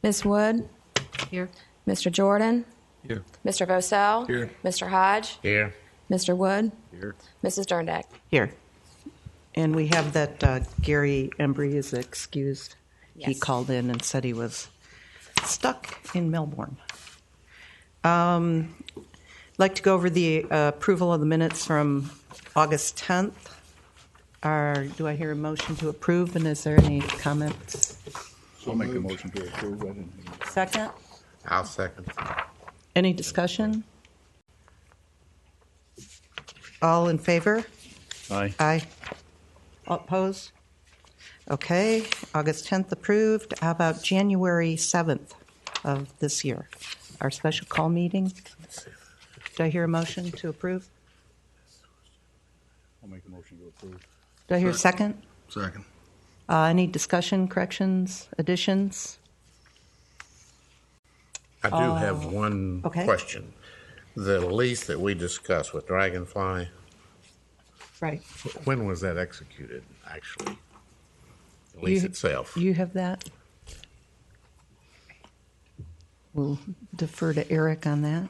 Ms. Wood? Here. Mr. Jordan? Here. Mr. Vosell? Here. Mr. Hodge? Here. Mr. Wood? Here. Mrs. Derndeck? Here. And we have that Gary Embry is excused. He Yes. called in and said he was stuck in Melbourne. I'd like to go over the approval of the minutes from August 10th. Do I hear a motion to approve, and is there any comments? I'll make a motion to approve. I didn't hear. Second? I'll second. Any discussion? All in favor? Aye. Aye. All opposed? Okay, August 10th approved. How about January 7th of this year, our special call meeting? Do I hear a motion to approve? I'll make a motion to approve. Do I hear a second? Second. Any discussion, corrections, additions? I do have one okay. question. The lease that we discussed with Dragonfly, Right. when was that executed, actually? The lease itself. You have that? We'll defer to Eric on that.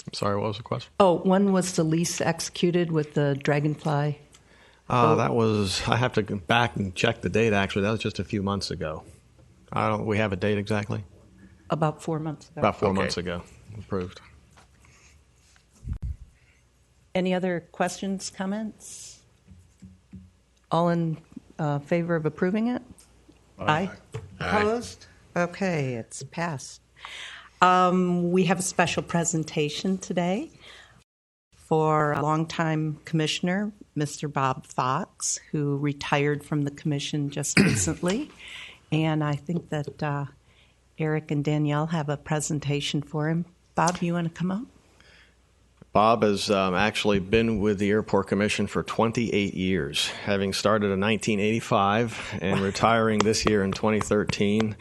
I'm sorry, what was the question? Oh, when was the lease executed with the Dragonfly? That was, I have to go back and check the date, actually. That was just a few months ago. We have a date exactly? About 4 months ago. About 4 Okay. months ago, approved. Any other questions, comments? All in favor of approving it? Aye. Opposed? Okay, it's passed. We have a special presentation today for a longtime commissioner, Mr. Bob Fox, who retired from the commission just recently. And I think that Eric and Danielle have a presentation for him. Bob, you want to come up? Bob has actually been with the Airport Commission for 28 years, having started in 1985 and retiring this year in 2013.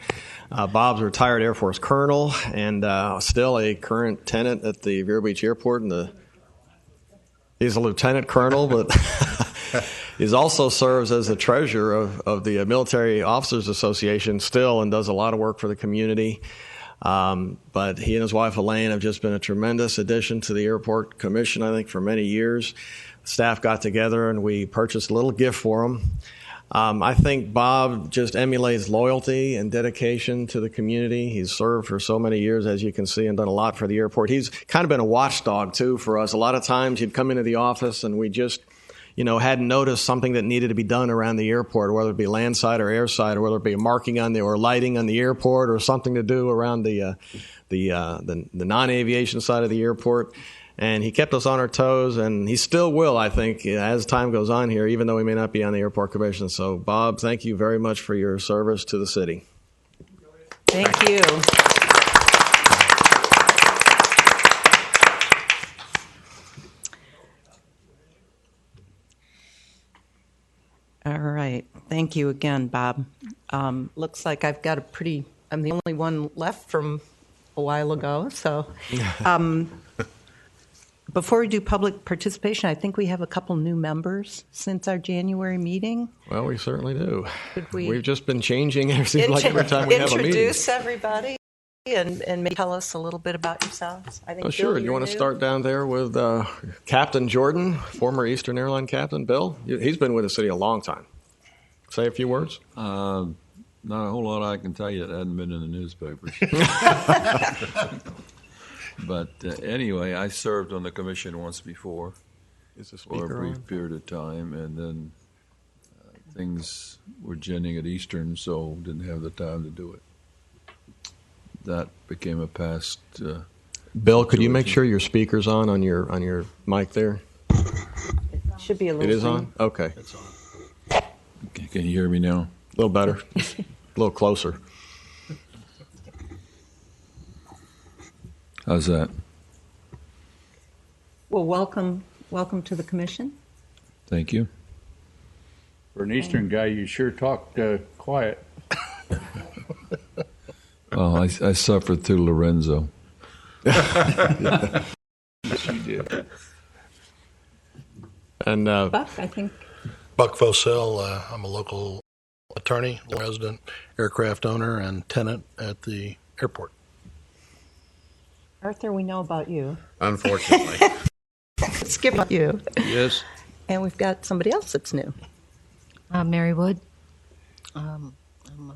Bob's a retired Air Force colonel and still a current tenant at the Vero Beach Airport. He's a lieutenant colonel, but he also serves as the treasurer of the Military Officers Association still and does a lot of work for the community. But he and his wife Elaine have just been a tremendous addition to the Airport Commission, I think, for many years. Staff got together and we purchased a little gift for him. I think Bob just emulates loyalty and dedication to the community. He's served for so many years, as you can see, and done a lot for the airport. He's kind of been a watchdog, too, for us. A lot of times he'd come into the office and we just hadn't noticed something that needed to be done around the airport, whether it be landside or airside, or whether it be marking on or lighting on the airport, or something to do around the non-aviation side of the airport. And he kept us on our toes, and he still will, I think, as time goes on here, even though he may not be on the Airport Commission. So, Bob, thank you very much for your service to the city. Thank you. All right. Thank you again, Bob. Looks like I'm the only one left from a while ago. So before we do public participation, I think we have a couple new members since our January meeting. Well, we certainly do. Could we We've just been changing. It seems like every time we have a meeting. Introduce everybody and maybe tell us a little bit about yourselves. I think Oh, sure. Bill, You want to new? start down there with Captain Jordan, former Eastern Airline captain. Bill, he's been with the city a long time. Say a few words. Not a whole lot I can tell you that hadn't been in the newspapers. But anyway, I served on the commission once before Is the for a speaker brief on? period of time, and then things were ginning at Eastern, so didn't have the time to do it. That became a past. Bill, could you make sure your speaker's on your mic there? It should be a little. It is on? Okay. Can you hear me now? A little better. A little closer. How's that? Well, welcome to the commission. Thank you. For an Eastern guy, you sure talk quiet. Well, I suffered through Lorenzo. Yes, you did. And Buck, I think. Buck Vosell, I'm a local attorney, resident, aircraft owner, and tenant at the airport. Arthur, we know about you. Unfortunately. Skip about you. Yes. And we've got somebody else that's new. Mary Wood. I'm a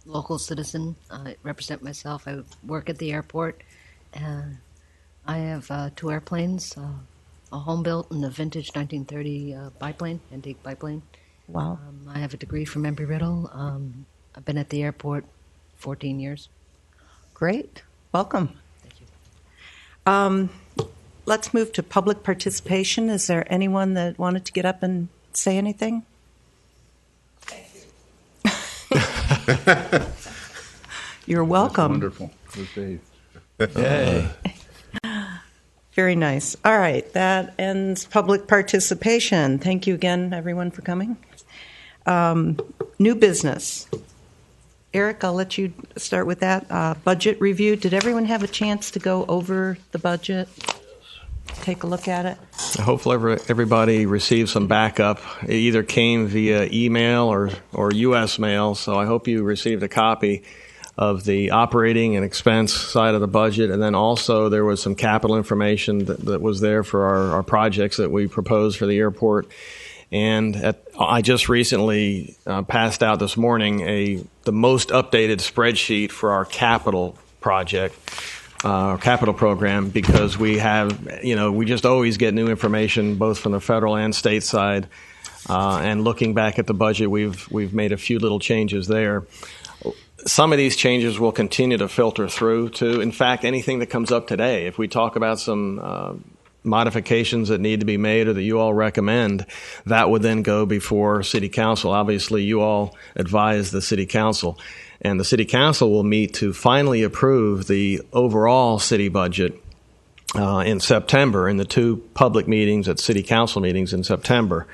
local citizen. I represent myself. I work at the airport. I have 2 airplanes, a home built and a vintage 1930 biplane, antique biplane. Wow. I have a degree from Embry-Riddle. I've been at the airport 14 years. Great. Welcome. Thank you. Let's move to public participation. Is there anyone that wanted to get up and say anything? You're welcome. Wonderful. Good Dave. Yay. Very nice. All right, that ends public participation. Thank you again, everyone, for coming. New business. Eric, I'll let you start with that. Budget review. Did everyone have a chance to go over the budget? Take a look at it? Hopefully everybody received some backup. It either came via email or U.S. mail, so I hope you received a copy of the operating and expense side of the budget. And then also there was some capital information that was there for our projects that we proposed for the airport. And I just recently passed out this morning the most updated spreadsheet for our capital project, capital program, because we have, we just always get new information both from the federal and state side. And looking back at the budget, we've made a few little changes there. Some of these changes will continue to filter through to, in fact, anything that comes up today. If we talk about some modifications that need to be made or that you all recommend, that would then go before City Council. Obviously, you all advise the City Council. And the City Council will meet to finally approve the overall city budget in September in the 2 public meetings at City Council meetings in September.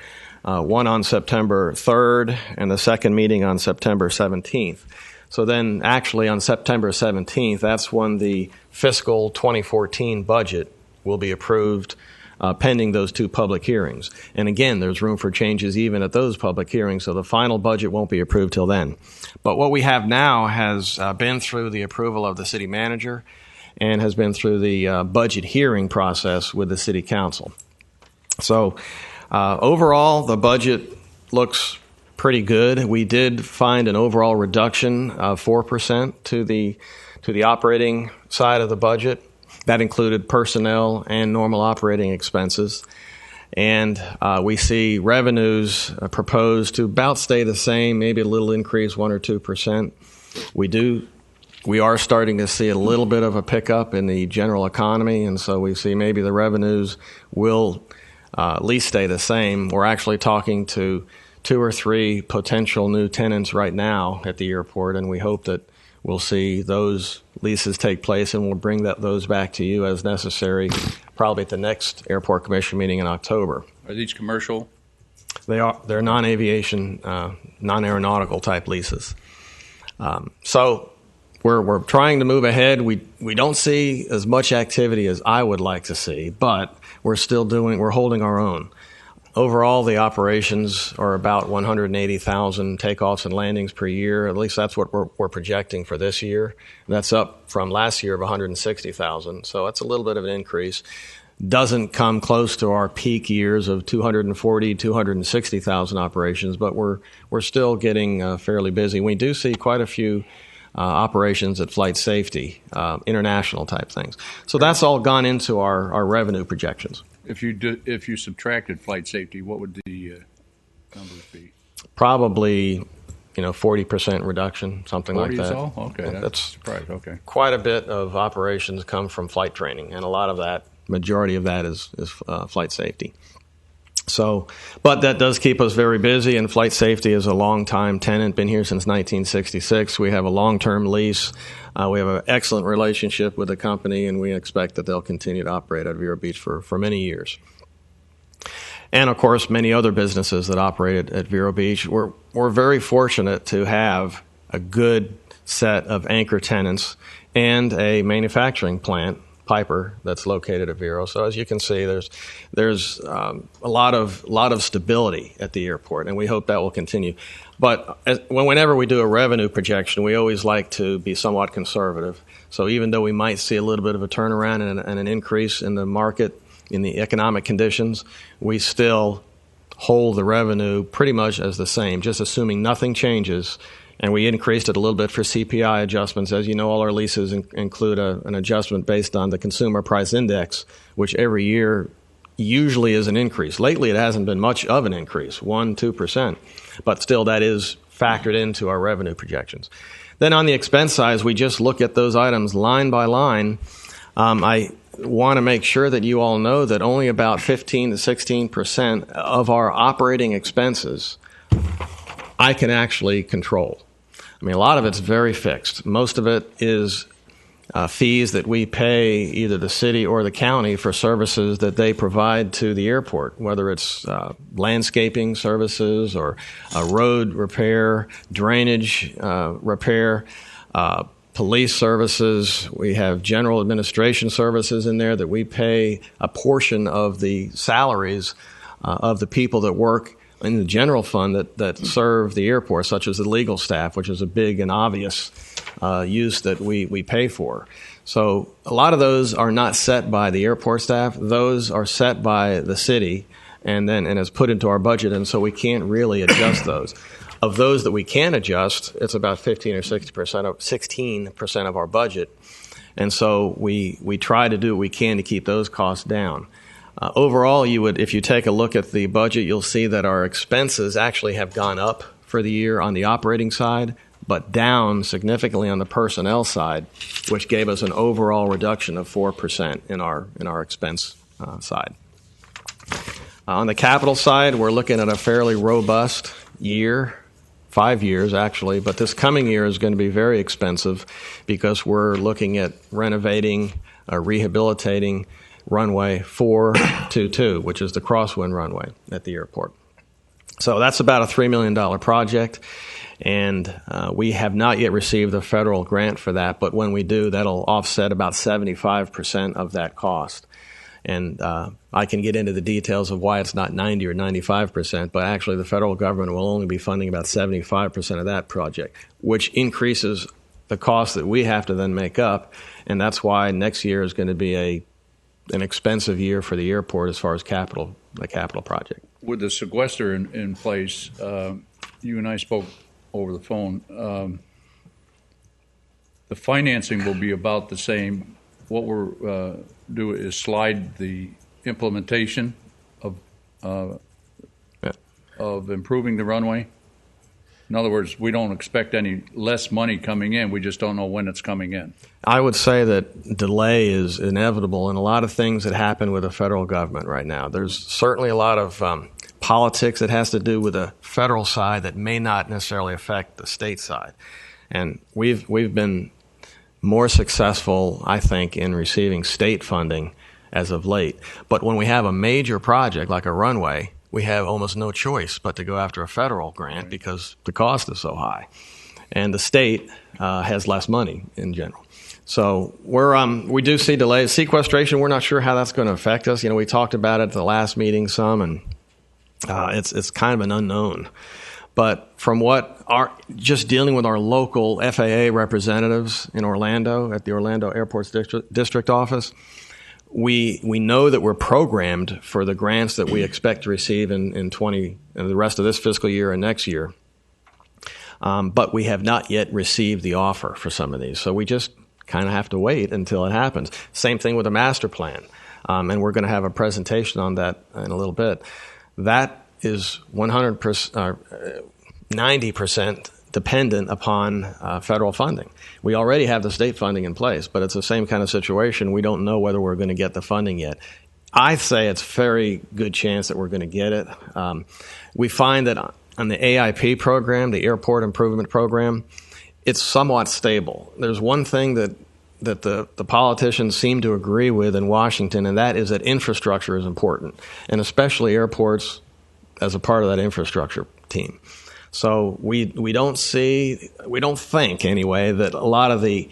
One on September 3rd and the second meeting on September 17th. So then actually on September 17th, that's when the fiscal 2014 budget will be approved pending those 2 public hearings. And again, there's room for changes even at those public hearings, so the final budget won't be approved till then. But what we have now has been through the approval of the city manager and has been through the budget hearing process with the City Council. So overall, the budget looks pretty good. We did find an overall reduction of 4% to the operating side of the budget. That included personnel and normal operating expenses. And we see revenues proposed to about stay the same, maybe a little increase, 1 or 2%. We are starting to see a little bit of a pickup in the general economy, and so we see maybe the revenues will at least stay the same. We're actually talking to 2 or 3 potential new tenants right now at the airport, and we hope that we'll see those leases take place, and we'll bring those back to you as necessary, probably at the next Airport Commission meeting in October. Are these commercial? They're non-aviation, non-aeronautical type leases. So we're trying to move ahead. We don't see as much activity as I would like to see, but we're holding our own. Overall, the operations are about 180,000 takeoffs and landings per year. At least that's what we're projecting for this year. That's up from last year of 160,000. So that's a little bit of an increase. Doesn't come close to our peak years of 240, 260,000 operations, but we're still getting fairly busy. We do see quite a few operations at flight safety, international type things. So that's all gone into our revenue projections. If you subtracted flight safety, what would the numbers be? Probably, 40% reduction, something 40 like that. Is all? Okay, that's right. Okay. Quite a bit of operations come from flight training, and a lot of that, majority of that is flight safety. So, but that does keep us very busy, and flight safety is a long-time tenant, been here since 1966. We have a long-term lease. We have an excellent relationship with the company, and we expect that they'll continue to operate at Vero Beach for many years. And, of course, many other businesses that operate at Vero Beach. We're very fortunate to have a good set of anchor tenants and a manufacturing plant Piper that's located at Vero. So as you can see, there's a lot of stability at the airport, and we hope that will continue. But whenever we do a revenue projection, we always like to be somewhat conservative. So even though we might see a little bit of a turnaround and an increase in the market, in the economic conditions, we still hold the revenue pretty much as the same, just assuming nothing changes. And we increased it a little bit for CPI adjustments. As you know, all our leases include an adjustment based on the Consumer Price Index, which every year usually is an increase. Lately, it hasn't been much of an increase, 1-2%. But still, that is factored into our revenue projections. Then on the expense side, we just look at those items line by line. I want to make sure that you all know that only about 15 to 16% of our operating expenses I can actually control. I mean, a lot of it's very fixed. Most of it is fees that we pay either the city or the county for services that they provide to the airport, whether it's landscaping services or road repair, drainage repair, police services. We have general administration services in there that we pay a portion of the salaries of the people that work in the general fund that serve the airport, such as the legal staff, which is a big and obvious use that we pay for. So a lot of those are not set by the airport staff. Those are set by the city and is put into our budget, and so we can't really adjust those. Of those that we can adjust, it's about 15 or 16% of our budget. And so we try to do what we can to keep those costs down. Overall, if you take a look at the budget, you'll see that our expenses actually have gone up for the year on the operating side, but down significantly on the personnel side, which gave us an overall reduction of 4% in our expense side. On the capital side, we're looking at a fairly robust year, 5 years actually, but this coming year is going to be very expensive because we're looking at renovating, rehabilitating runway 422, which is the crosswind runway at the airport. So that's about a $3 million project, and we have not yet received a federal grant for that, but when we do, that'll offset about 75% of that cost. And I can get into the details of why it's not 90 or 95%, but actually the federal government will only be funding about 75% of that project, which increases the cost that we have to then make up, and that's why next year is going to be an expensive year for the airport as far as the capital project. With the sequester in place, you and I spoke over the phone. The financing will be about the same. What we're doing is slide the implementation of improving the runway. In other words, we don't expect any less money coming in. We just don't know when it's coming in. I would say that delay is inevitable in a lot of things that happen with the federal government right now. There's certainly a lot of politics that has to do with the federal side that may not necessarily affect the state side. And we've been more successful, I think, in receiving state funding as of late. But when we have a major project like a runway, we have almost no choice but to go after a federal grant because the cost is so high. And the state has less money in general. So we do see delays. Sequestration, we're not sure how that's going to affect us. You know, we talked about it at the last meeting some, and it's kind of an unknown. But from just dealing with our local FAA representatives in Orlando at the Orlando Airports District Office, we know that we're programmed for the grants that we expect to receive in the rest of this fiscal year and next year. But we have not yet received the offer for some of these. So we just kind of have to wait until it happens. Same thing with the master plan. And we're going to have a presentation on that in a little bit. That is 90% dependent upon federal funding. We already have the state funding in place, but it's the same kind of situation. We don't know whether we're going to get the funding yet. I say it's a very good chance that we're going to get it. We find that on the AIP program, the Airport Improvement Program, it's somewhat stable. There's one thing that the politicians seem to agree with in Washington, and that is that infrastructure is important, and especially airports as a part of that infrastructure team. So we don't think anyway that a lot of the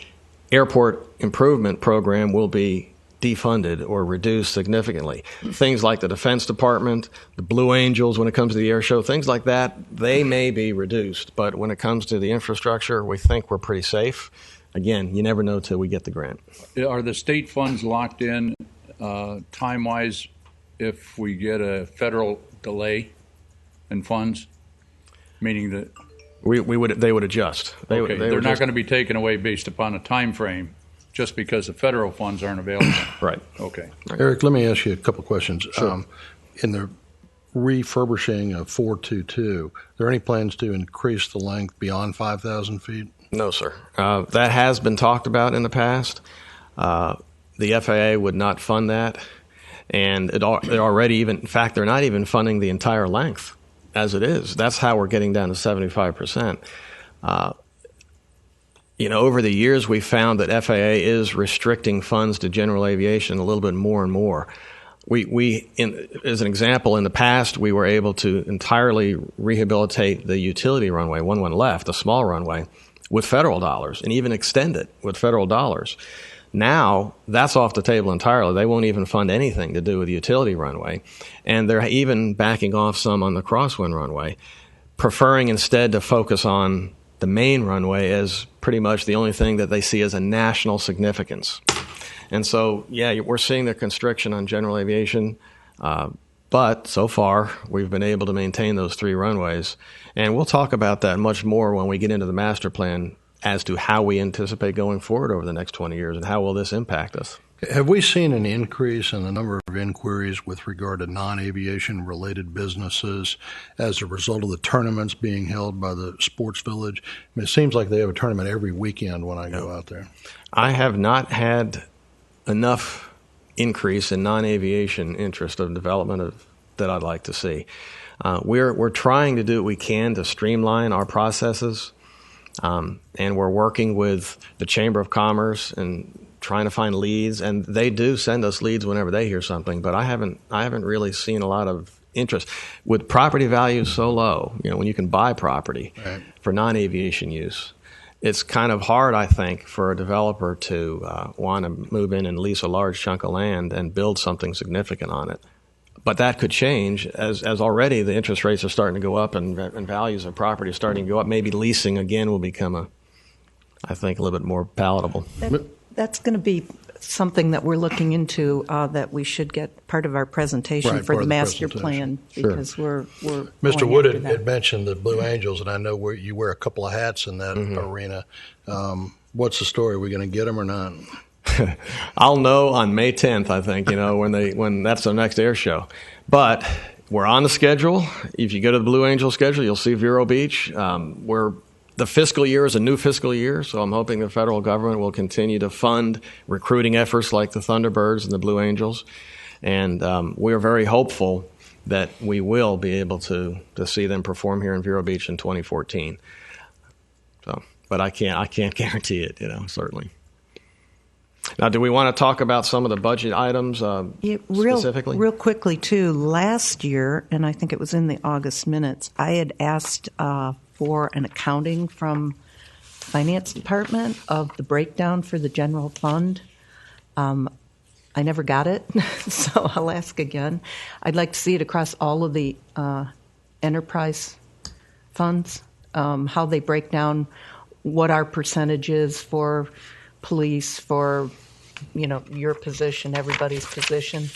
airport improvement program will be defunded or reduced significantly. Things like the Defense Department, the Blue Angels, when it comes to the air show, things like that, they may be reduced. But when it comes to the infrastructure, we think we're pretty safe. Again, you never know till we get the grant. Are the state funds locked in time-wise if we get a federal delay in funds? Meaning that They would adjust. they're not going to be taken away based upon a time frame just because the federal funds aren't available. Right. Okay. Eric, let me ask you a couple of questions. Sure. In the refurbishing of 422, are there any plans to increase the length beyond 5,000 feet? No, sir. That has been talked about in the past. The FAA would not fund that, and they're already in fact, they're not even funding the entire length as it is. That's how we're getting down to 75%. Over the years, we found that FAA is restricting funds to general aviation a little bit more and more. As an example, in the past, we were able to entirely rehabilitate the utility runway, one left, a small runway, with federal dollars, and even extend it with federal dollars. Now, that's off the table entirely. They won't even fund anything to do with the utility runway. And they're even backing off some on the crosswind runway, preferring instead to focus on the main runway as pretty much the only thing that they see as a national significance. And so, yeah, we're seeing the constriction on general aviation, but so far we've been able to maintain those 3 runways. And we'll talk about that much more when we get into the master plan as to how we anticipate going forward over the next 20 years and how will this impact us. Have we seen an increase in the number of inquiries with regard to non-aviation related businesses as a result of the tournaments being held by the Sports Village? I mean, it seems like they have a tournament every weekend when I go out there. I have not had enough increase in non-aviation interest of development that I'd like to see. We're trying to do what we can to streamline our processes, and we're working with the Chamber of Commerce and trying to find leads, and they do send us leads whenever they hear something. But I haven't really seen a lot of interest with property values so low. When you can buy property for non-aviation use, it's kind of hard, I think, for a developer to want to move in and lease a large chunk of land and build something significant on it. But that could change as already the interest rates are starting to go up and values of property are starting to go up. Maybe leasing again will become I think, a little bit more palatable. That's going to be something that we're looking into that we should get part of our presentation for the master plan because we're Mr. Wood had mentioned the Blue Angels, and I know you wear a couple of hats in that arena. What's the story? Are we going to get them or not? I'll know on May 10th, I think, when that's the next air show. But we're on the schedule. If you go to the Blue Angel schedule, you'll see Vero Beach. The fiscal year is a new fiscal year, so I'm hoping the federal government will continue to fund recruiting efforts like the Thunderbirds and the Blue Angels. And we're very hopeful that we will be able to see them perform here in Vero Beach in 2014. But I can't guarantee it, certainly. Now, do we want to talk about some of the budget items specifically? Real quickly, too. Last year, and I think it was in the August minutes, I had asked for an accounting from the Finance Department of the breakdown for the general fund. I never got it, so I'll ask again. I'd like to see it across all of the enterprise funds, how they break down what our percentage is for police, for your position, everybody's position.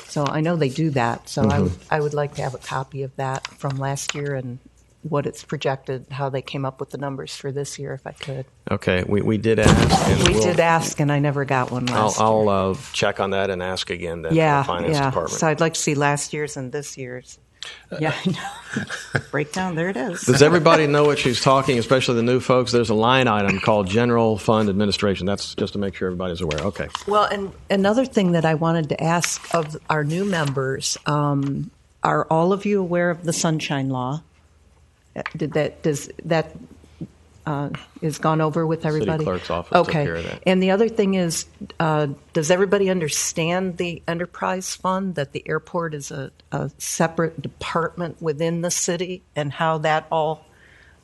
So I know they do that. So I would like to have a copy of that from last year and what it's projected, how they came up with the numbers for this year, if I could. Okay, we did ask. We did ask, and I never got one last year. I'll check on that and ask again then for the Finance Department. So I'd like to see last year's and this year's. Yeah, I know. Breakdown, there it is. Does everybody know what she's talking, especially the new folks? There's a line item called General Fund Administration. That's just to make sure everybody's aware. Okay. Well, and another thing that I wanted to ask of our new members, are all of you aware of the Sunshine Law? Is gone over with everybody? City Clerk's office took care of that. And the other thing is, does everybody understand the enterprise fund, that the airport is a separate department within the city and how that all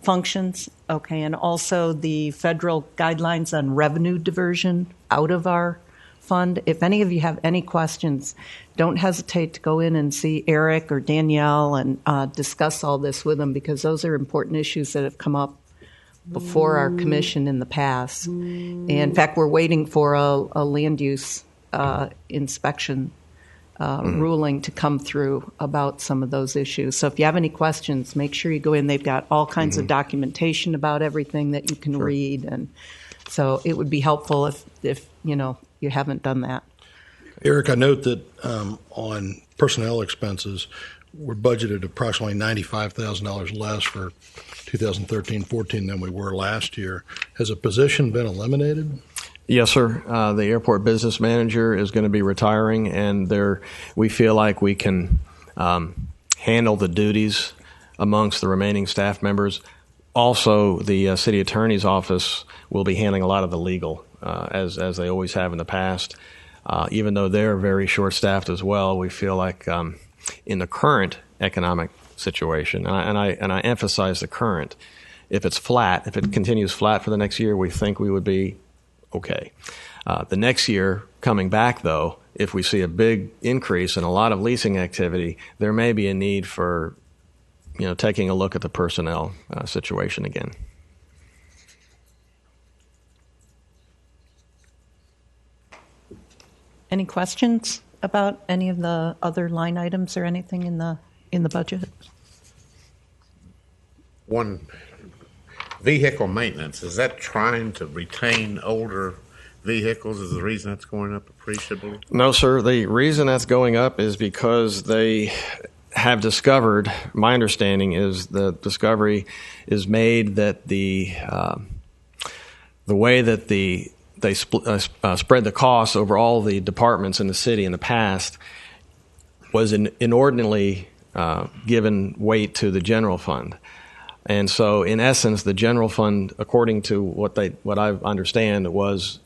functions? Okay, and also the federal guidelines on revenue diversion out of our fund. If any of you have any questions, don't hesitate to go in and see Eric or Danielle and discuss all this with them, because those are important issues that have come up before our commission in the past. In fact, we're waiting for a land use inspection ruling to come through about some of those issues. So if you have any questions, make sure you go in. They've got all kinds of documentation about everything that you can read, and so it would be helpful if you haven't done that. Eric, I note that on personnel expenses, we're budgeted approximately $95,000 less for 2013-14 than we were last year. Has a position been eliminated? Yes, sir. The airport business manager is going to be retiring, and we feel like we can handle the duties amongst the remaining staff members. Also, the city attorney's office will be handling a lot of the legal, as they always have in the past. Even though they're very short-staffed as well, we feel like in the current economic situation, and I emphasize the current, if it continues flat for the next year, we think we would be okay. The next year coming back, though, if we see a big increase in a lot of leasing activity, there may be a need for taking a look at the personnel situation again. Any questions about any of the other line items or anything in the budget? One, vehicle maintenance, is that trying to retain older vehicles is the reason that's going up appreciably? No, sir. The reason that's going up is because they have discovered, my understanding is the discovery is made that the way that they spread the costs over all the departments in the city in the past was inordinately given weight to the general fund. And so, in essence, the general fund, according to what I understand, was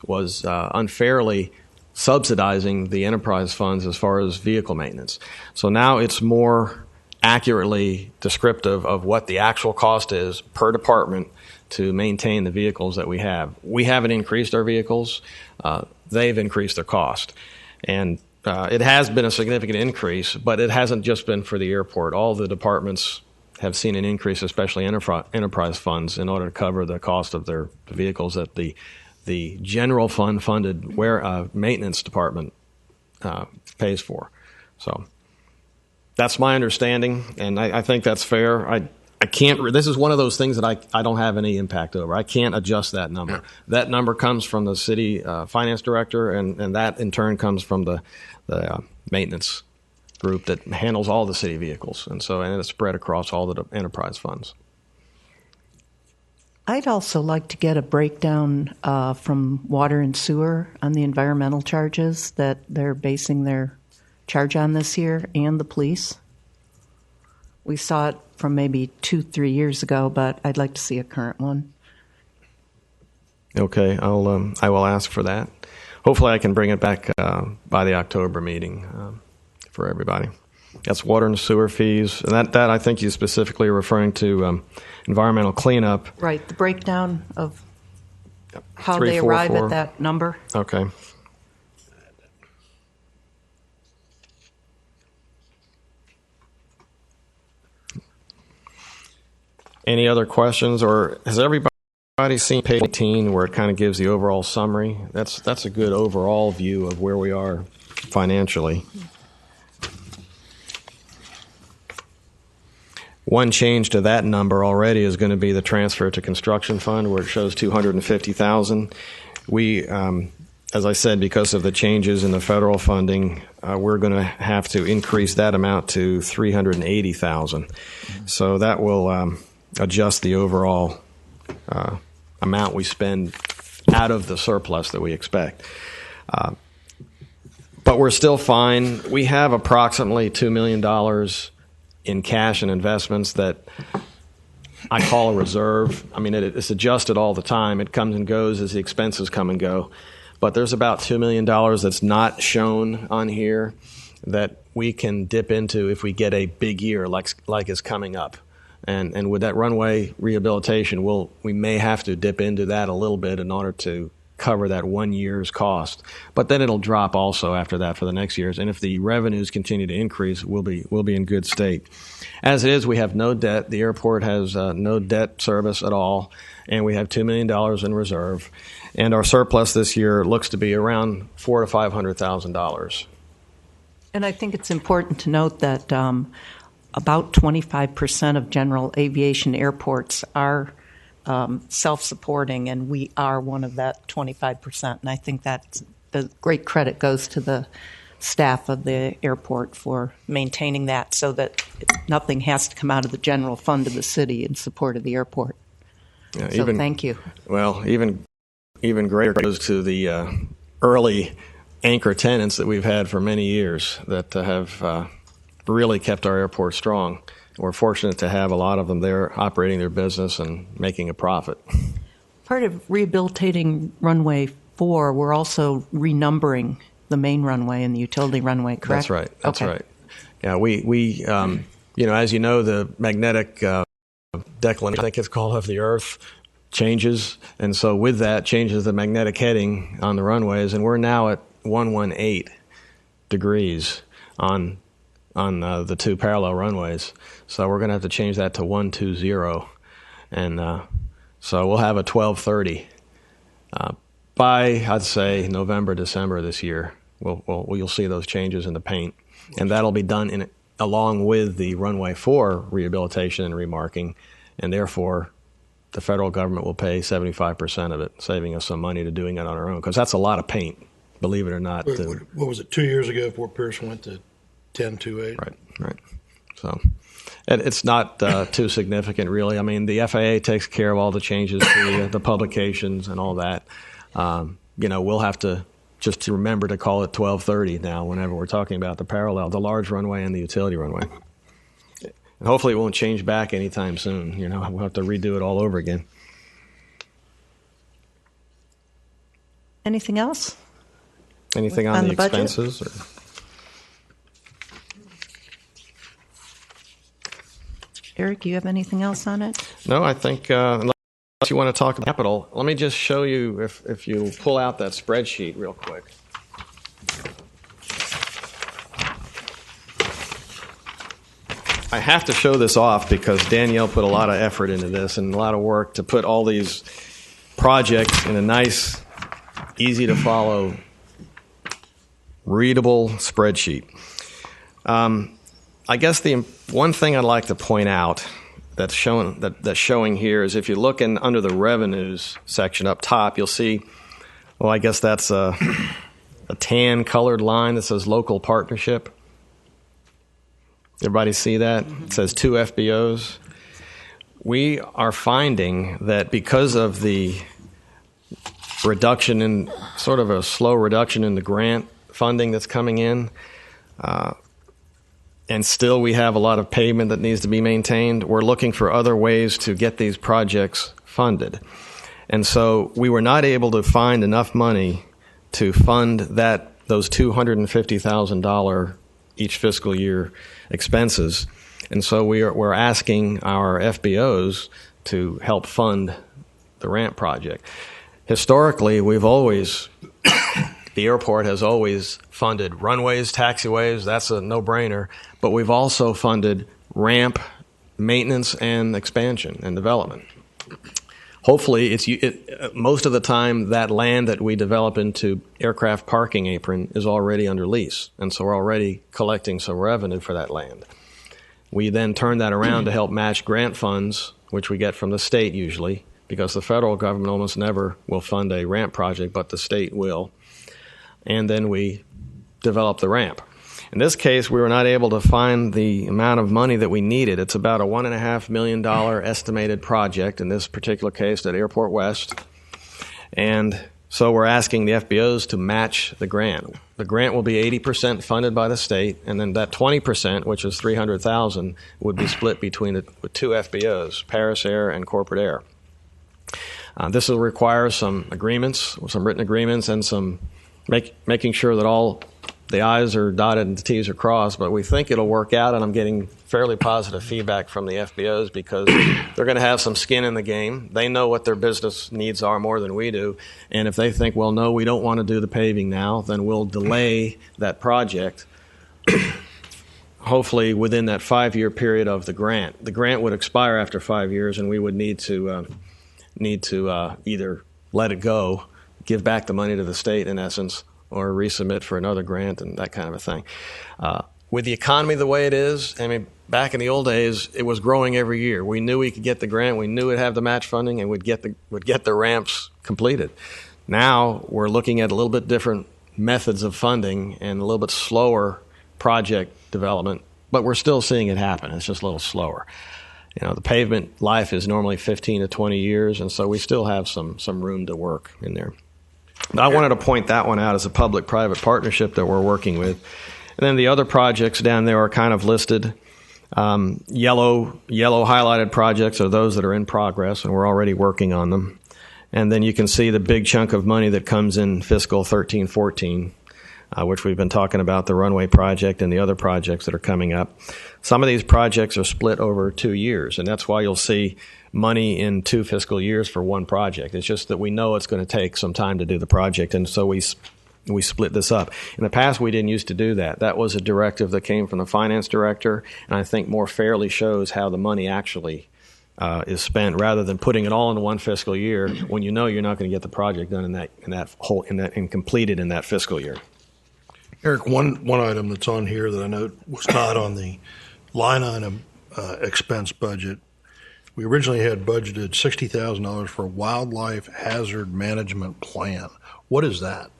unfairly subsidizing the enterprise funds as far as vehicle maintenance. So now it's more accurately descriptive of what the actual cost is per department to maintain the vehicles that we have. We haven't increased our vehicles. They've increased their cost. And it has been a significant increase, but it hasn't just been for the airport. All the departments have seen an increase, especially enterprise funds, in order to cover the cost of their vehicles that the general fund funded maintenance department pays for. So that's my understanding, and I think that's fair. I can't. This is one of those things that I don't have any impact over. I can't adjust that number. Yeah. That number comes from the city finance director, and that in turn comes from the maintenance group that handles all the city vehicles, and it's spread across all the enterprise funds. I'd also like to get a breakdown from water and sewer on the environmental charges that they're basing their charge on this year, and the police. We saw it from maybe 2-3 years ago, but I'd like to see a current one. Okay, I will ask for that. Hopefully, I can bring it back by the October meeting for everybody. That's water and sewer fees, and that I think you specifically are referring to environmental cleanup. Right, the breakdown of how they arrive at that number. Okay. Any other questions, or has everybody seen page 18 where it kind of gives the overall summary? That's a good overall view of where we are financially. One change to that number already is going to be the transfer to construction fund, where it shows $250,000. We, as I said, because of the changes in the federal funding, we're going to have to increase that amount to $380,000. So that will adjust the overall amount we spend out of the surplus that we expect. But we're still fine. We have approximately $2 million in cash and investments that I call a reserve. I mean, it's adjusted all the time. It comes and goes as the expenses come and go. But there's about $2 million that's not shown on here that we can dip into if we get a big year like is coming up. And with that runway rehabilitation, we may have to dip into that a little bit in order to cover that 1 year's cost. But then it'll drop also after that for the next years. And if the revenues continue to increase, we'll be in good state. As it is, we have no debt. The airport has no debt service at all, and we have $2 million in reserve. And our surplus this year looks to be around $400,000 to $500,000. And I think it's important to note that about 25% of general aviation airports are self-supporting, and we are one of that 25%. And I think that the great credit goes to the staff of the airport for maintaining that so that nothing has to come out of the general fund of the city in support of the airport. Yeah, so thank you. Well, even greater goes to the early anchor tenants that we've had for many years that have really kept our airport strong. We're fortunate to have a lot of them there operating their business and making a profit. Part of rehabilitating runway 4, we're also renumbering the main runway and the utility runway, correct? That's right. That's okay. right. Yeah, we as you know, the magnetic declination, I think it's called, of the Earth changes. And so with that changes the magnetic heading on the runways. And we're now at 118 degrees on the two parallel runways. So we're going to have to change that to 120. And so we'll have a 1230 by, I'd say, November, December this year. You'll see those changes in the paint. And that'll be done along with the runway 4 rehabilitation and remarking. And therefore, the federal government will pay 75% of it, saving us some money to doing it on our own. Because that's a lot of paint, believe it or not. What was it, 2 years ago Fort Pierce went to 10.28? Right. So it's not too significant, really. I mean, the FAA takes care of all the changes to the publications and all that. We'll have to just to remember to call it 1230 now whenever we're talking about the parallel, the large runway and the utility runway. And hopefully it won't change back anytime soon. We'll have to redo it all over again. Anything else? Anything on the budget? expenses? Or? Eric, you have anything else on it? No, I think unless you want to talk about capital, let me just show you if you pull out that spreadsheet real quick. I have to show this off because Danielle put a lot of effort into this and a lot of work to put all these projects in a nice, easy to follow, readable spreadsheet. I guess the one thing I'd like to point out that's showing here is if you look under the revenues section up top, you'll see, I guess that's a tan colored line that says local partnership. Everybody see that? It says 2 FBOs. We are finding that because of the reduction in, sort of a slow reduction in the grant funding that's coming in, and still we have a lot of pavement that needs to be maintained, we're looking for other ways to get these projects funded. And so we were not able to find enough money to fund those $250,000 each fiscal year expenses. And so we're asking our FBOs to help fund the ramp project. Historically, the airport has always funded runways, taxiways, that's a no-brainer, but we've also funded ramp maintenance and expansion and development. Hopefully, most of the time that land that we develop into aircraft parking apron is already under lease, and so we're already collecting some revenue for that land. We then turn that around to help match grant funds, which we get from the state usually, because the federal government almost never will fund a ramp project, but the state will. And then we develop the ramp. In this case, we were not able to find the amount of money that we needed. It's about a $1.5 million estimated project, in this particular case at Airport West. And so we're asking the FBOs to match the grant. The grant will be 80% funded by the state, and then that 20%, which is $300,000, would be split between the 2 FBOs, Paris Air and Corporate Air. This will require some agreements, some written agreements, and some making sure that all the I's are dotted and the T's are crossed, but we think it'll work out, and I'm getting fairly positive feedback from the FBOs because they're going to have some skin in the game. They know what their business needs are more than we do, and if they think, well, no, we don't want to do the paving now, then we'll delay that project, hopefully within that 5-year period of the grant. The grant would expire after 5 years, and we would need to either let it go, give back the money to the state in essence, or resubmit for another grant and that kind of a thing. With the economy the way it is, I mean, back in the old days, it was growing every year. We knew we could get the grant, we knew we'd have the match funding, and would get the ramps completed. Now we're looking at a little bit different methods of funding and a little bit slower project development, but we're still seeing it happen. It's just a little slower. You know, the pavement life is normally 15 to 20 years, and so we still have some room to work in there. But I wanted to point that one out as a public-private partnership that we're working with. And then the other projects down there are kind of listed. Yellow highlighted projects are those that are in progress, and we're already working on them. And then you can see the big chunk of money that comes in fiscal 13-14, which we've been talking about, the runway project and the other projects that are coming up. Some of these projects are split over 2 years, and that's why you'll see money in 2 fiscal years for one project. It's just that we know it's going to take some time to do the project, and so we split this up. In the past, we didn't used to do that. That was a directive that came from the finance director, and I think more fairly shows how the money actually is spent, rather than putting it all in one fiscal year when you know you're not going to get the project done and completed in that fiscal year. Eric, one item that's on here that I know was not on the line item expense budget. We originally had budgeted $60,000 for a wildlife hazard management plan. What is that?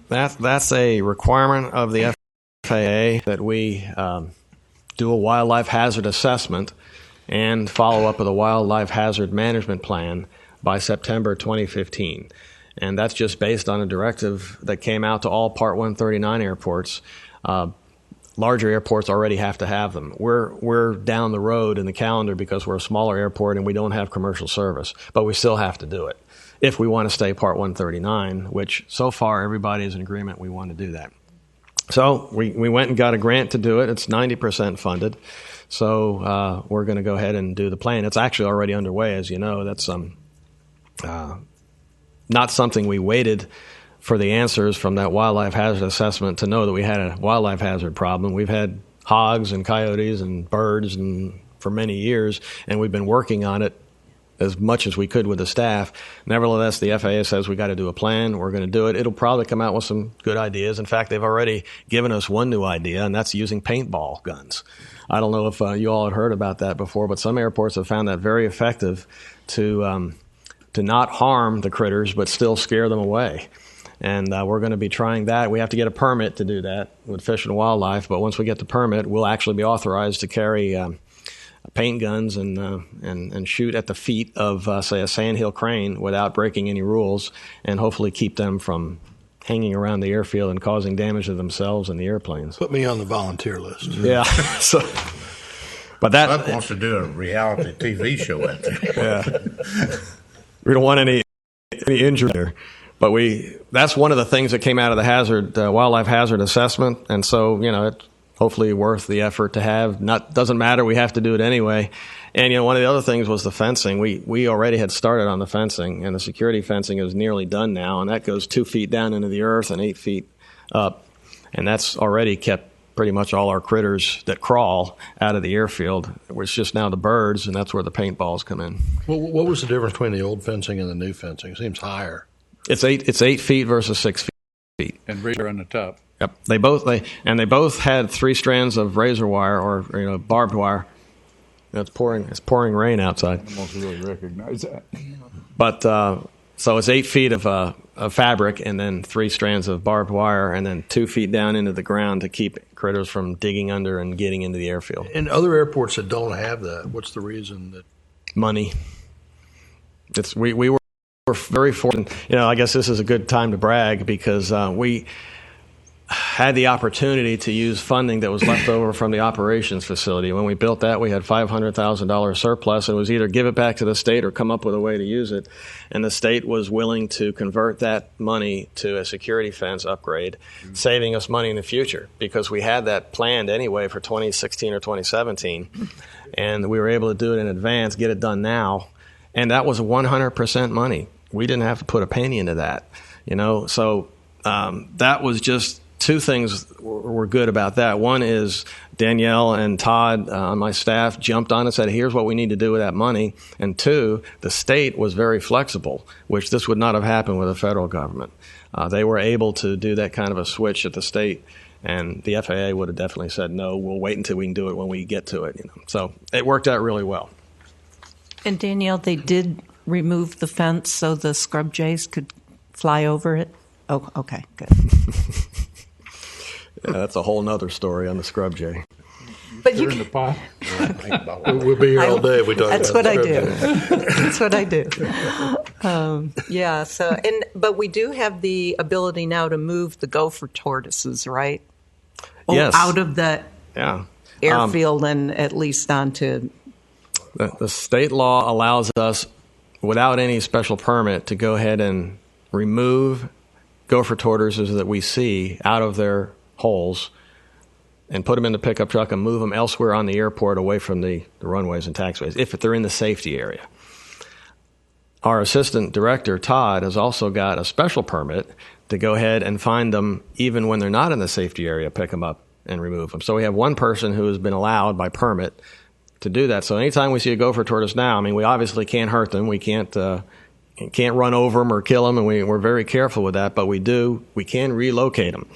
That's a requirement of the FAA that we do a wildlife hazard assessment and follow up with a wildlife hazard management plan by September 2015. And that's just based on a directive that came out to all Part 139 airports. Larger airports already have to have them. We're down the road in the calendar because we're a smaller airport and we don't have commercial service, but we still have to do it if we want to stay Part 139, which so far everybody is in agreement we want to do that. So we went and got a grant to do it. It's 90% funded. So we're going to go ahead and do the plan. It's actually already underway, as you know. That's not something we waited for the answers from that wildlife hazard assessment to know that we had a wildlife hazard problem. We've had hogs and coyotes and birds for many years, and we've been working on it as much as we could with the staff. Nevertheless, the FAA says we got to do a plan. We're going to do it. It'll probably come out with some good ideas. In fact, they've already given us one new idea, and that's using paintball guns. I don't know if you all had heard about that before, but some airports have found that very effective to not harm the critters but still scare them away. And we're going to be trying that. We have to get a permit to do that with Fish and Wildlife, but once we get the permit, we'll actually be authorized to carry paint guns and shoot at the feet of, say, a sandhill crane without breaking any rules, and hopefully keep them from hanging around the airfield and causing damage to themselves and the airplanes. Put me on the volunteer list. Yeah. But Bud wants to do a reality TV show out there. Yeah. We don't want any injury there. But that's one of the things that came out of the wildlife hazard assessment. And so, it's hopefully worth the effort to have. Doesn't matter. We have to do it anyway. And, one of the other things was the fencing. We already had started on the fencing, and the security fencing is nearly done now. And that goes 2 feet down into the earth and 8 feet up. And that's already kept pretty much all our critters that crawl out of the airfield. It's just now the birds, and that's where the paintballs come in. Well, what was the difference between the old fencing and the new fencing? It seems higher. It's 8 feet versus 6 feet. And razor on the top. Yep. They both had 3 strands of razor wire or barbed wire. It's pouring rain outside. I almost really recognize that. But so it's 8 feet of fabric and then 3 strands of barbed wire and then 2 feet down into the ground to keep critters from digging under and getting into the airfield. In other airports that don't have that, what's the reason that? Money. We were very fortunate. I guess this is a good time to brag because had the opportunity to use funding that was left over from the operations facility. When we built that, we had $500,000 surplus, and it was either give it back to the state or come up with a way to use it. And the state was willing to convert that money to a security fence upgrade, saving us money in the future because we had that planned anyway for 2016 or 2017. And we were able to do it in advance, get it done now. And that was 100% money. We didn't have to put a penny into that, So that was just two things were good about that. One is Danielle and Todd on my staff jumped on and said, here's what we need to do with that money. And two, the state was very flexible, which this would not have happened with the federal government. They were able to do that kind of a switch at the state, and the FAA would have definitely said, no, we'll wait until we can do it when we get to it. So it worked out really well. And Danielle, they did remove the fence so the scrub jays could fly over it? Oh, okay, good. Yeah, that's a whole nother story on the scrub jay. But Stir in the pot. We'll be here all day if we talk That's about what I script. do. That's what I do. Yeah. So, but we do have the ability now to move the gopher tortoises, right? Yes. Out of the Yeah. airfield and at least onto. The state law allows us, without any special permit, to go ahead and remove gopher tortoises that we see out of their holes and put them in the pickup truck and move them elsewhere on the airport away from the runways and taxiways if they're in the safety area. Our assistant director, Todd, has also got a special permit to go ahead and find them even when they're not in the safety area, pick them up and remove them. So we have one person who has been allowed by permit to do that. So anytime we see a gopher tortoise now, we obviously can't hurt them. We can't run over them or kill them, and we're very careful with that, but we can relocate them.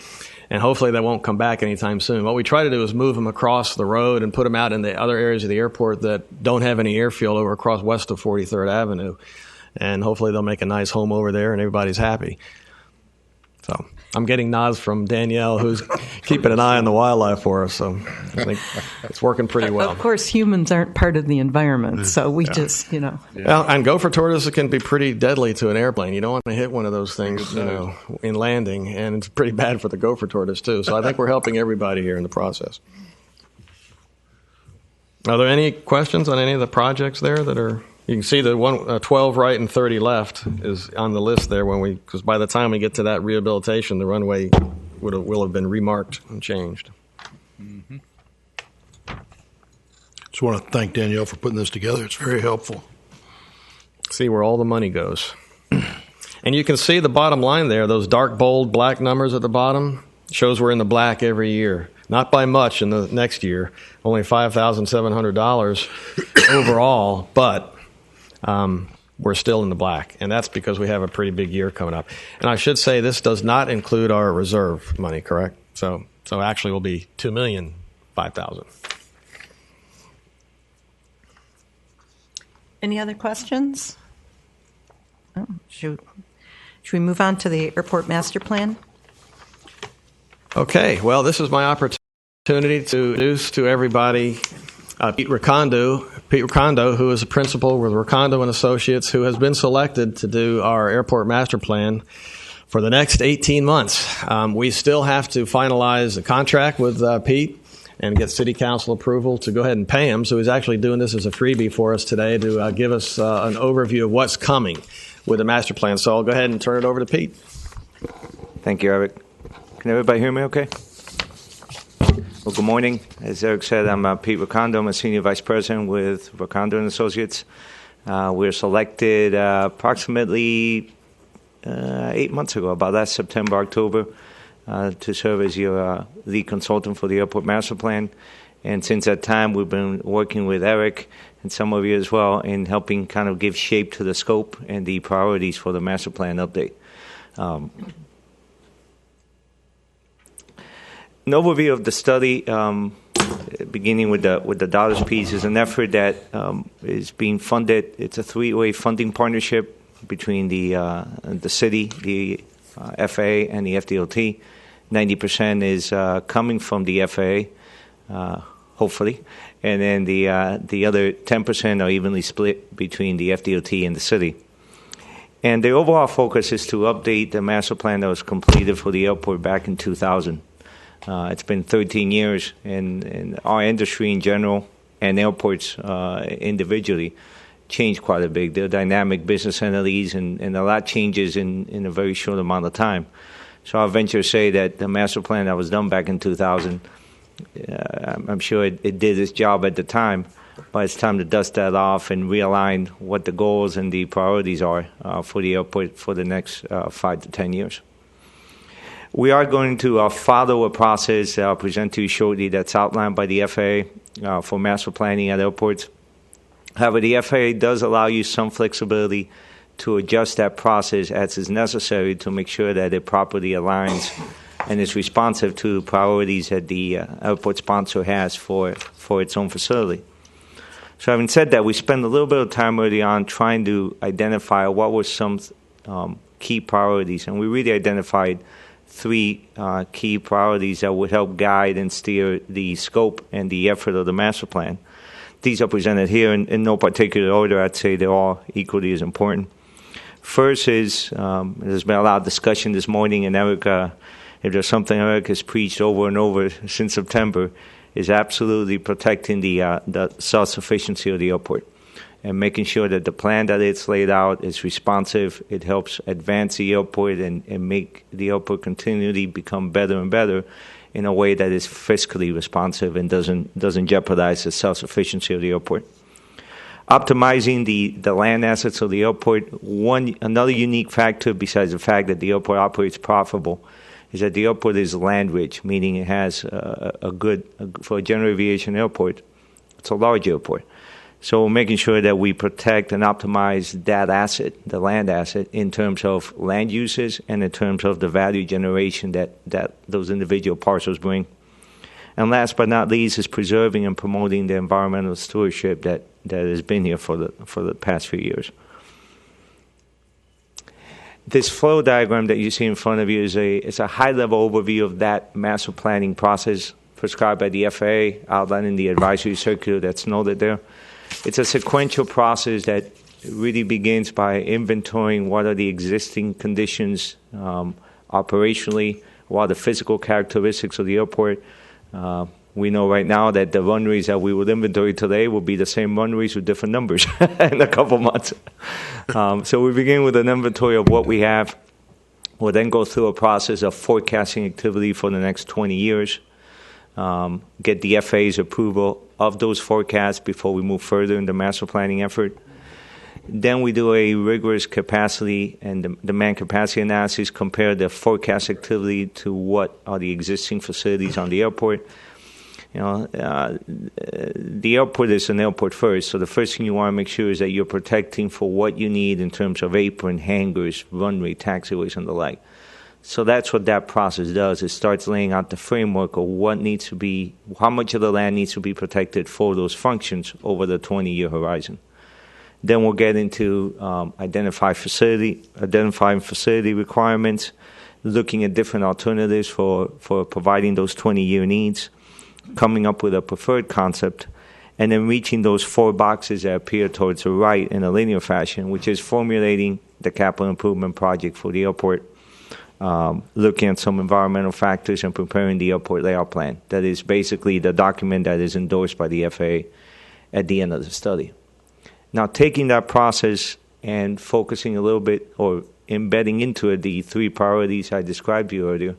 And hopefully they won't come back anytime soon. What we try to do is move them across the road and put them out in the other areas of the airport that don't have any airfield over across west of 43rd Avenue. And hopefully they'll make a nice home over there and everybody's happy. So I'm getting nods from Danielle, who's keeping an eye on the wildlife for us. So I think it's working pretty well. Of course, humans aren't part of the environment, so we just, Well, and gopher tortoises can be pretty deadly to an airplane. You don't want to hit one of those things, in landing, and it's pretty bad for the gopher tortoise too. So I think we're helping everybody here in the process. Are there any questions on any of the projects there that are? You can see the 12 right and 30 left is on the list there because by the time we get to that rehabilitation, the runway will have been remarked and changed. Mm-hmm. Just want to thank Danielle for putting this together. It's very helpful. See where all the money goes. And you can see the bottom line there, those dark, bold, black numbers at the bottom, shows we're in the black every year. Not by much in the next year, only $5,700 overall, but we're still in the black, and that's because we have a pretty big year coming up. And I should say this does not include our reserve money, correct? So actually will be $2,005,000. Any other questions? Oh, should we move on to the airport master plan? Okay, well, this is my opportunity to introduce to everybody Pete Ricondo, who is a principal with Ricondo and Associates, who has been selected to do our airport master plan for the next 18 months. We still have to finalize the contract with Pete and get city council approval to go ahead and pay him. So he's actually doing this as a freebie for us today to give us an overview of what's coming with the master plan. So I'll go ahead and turn it over to Pete. Thank you, Eric. Can everybody hear me okay? Well, good morning. As Eric said, I'm Pete Ricondo. I'm a Senior Vice President with Ricondo and Associates. We were selected approximately 8 months ago, about last September, October, to serve as your lead consultant for the Airport Master Plan. And since that time, we've been working with Eric and some of you as well in helping kind of give shape to the scope and the priorities for the Master Plan update. An overview of the study, beginning with the dollars piece, is an effort that is being funded. It's a three-way funding partnership between the city, the FAA, and the FDOT. 90% is coming from the FAA, hopefully, and then the other 10% are evenly split between the FDOT and the city. And the overall focus is to update the master plan that was completed for the airport back in 2000. It's been 13 years, and our industry in general and airports individually changed quite a bit. They're dynamic business entities, and a lot changes in a very short amount of time. So I'll venture to say that the master plan that was done back in 2000, I'm sure it did its job at the time, but it's time to dust that off and realign what the goals and the priorities are for the airport for the next 5 to 10 years. We are going to follow a process that I'll present to you shortly that's outlined by the FAA for master planning at airports. However, the FAA does allow you some flexibility to adjust that process as is necessary to make sure that it properly aligns and is responsive to priorities that the airport sponsor has for its own facility. So having said that, we spent a little bit of time early on trying to identify what were some key priorities, and we really identified 3 key priorities that would help guide and steer the scope and the effort of the master plan. These are presented here in no particular order. I'd say they're all equally as important. First is, there's been a lot of discussion this morning, and Eric, if there's something Eric has preached over and over since September, is absolutely protecting the self-sufficiency of the airport and making sure that the plan that it's laid out is responsive. It helps advance the airport and make the airport continually become better and better in a way that is fiscally responsive and doesn't jeopardize the self-sufficiency of the airport. Optimizing the land assets of the airport. Another unique factor besides the fact that the airport operates profitable is that the airport is land rich, meaning it has for a general aviation airport, it's a large airport. So making sure that we protect and optimize that asset, the land asset, in terms of land uses and in terms of the value generation that those individual parcels bring. And last but not least is preserving and promoting the environmental stewardship that has been here for the past few years. This flow diagram that you see in front of you is a high-level overview of that master planning process prescribed by the FAA, outlined in the advisory circular that's noted there. It's a sequential process that really begins by inventorying what are the existing conditions operationally, what are the physical characteristics of the airport. We know right now that the runways that we would inventory today will be the same runways with different numbers in a couple months. So we begin with an inventory of what we have. We'll then go through a process of forecasting activity for the next 20 years, get the FAA's approval of those forecasts before we move further in the master planning effort. Then we do a rigorous capacity and demand capacity analysis, compare the forecast activity to what are the existing facilities on the airport. The airport is an airport first, so the first thing you want to make sure is that you're protecting for what you need in terms of apron, hangars, runway, taxiways, and the like. So that's what that process does. It starts laying out the framework of what needs to be, how much of the land needs to be protected for those functions over the 20-year horizon. Then we'll get into identifying facility requirements, looking at different alternatives for providing those 20-year needs, coming up with a preferred concept, and then reaching those 4 boxes that appear towards the right in a linear fashion, which is formulating the capital improvement project for the airport, looking at some environmental factors and preparing the airport layout plan. That is basically the document that is endorsed by the FAA at the end of the study. Now, taking that process and focusing a little bit or embedding into it the 3 priorities I described to you earlier,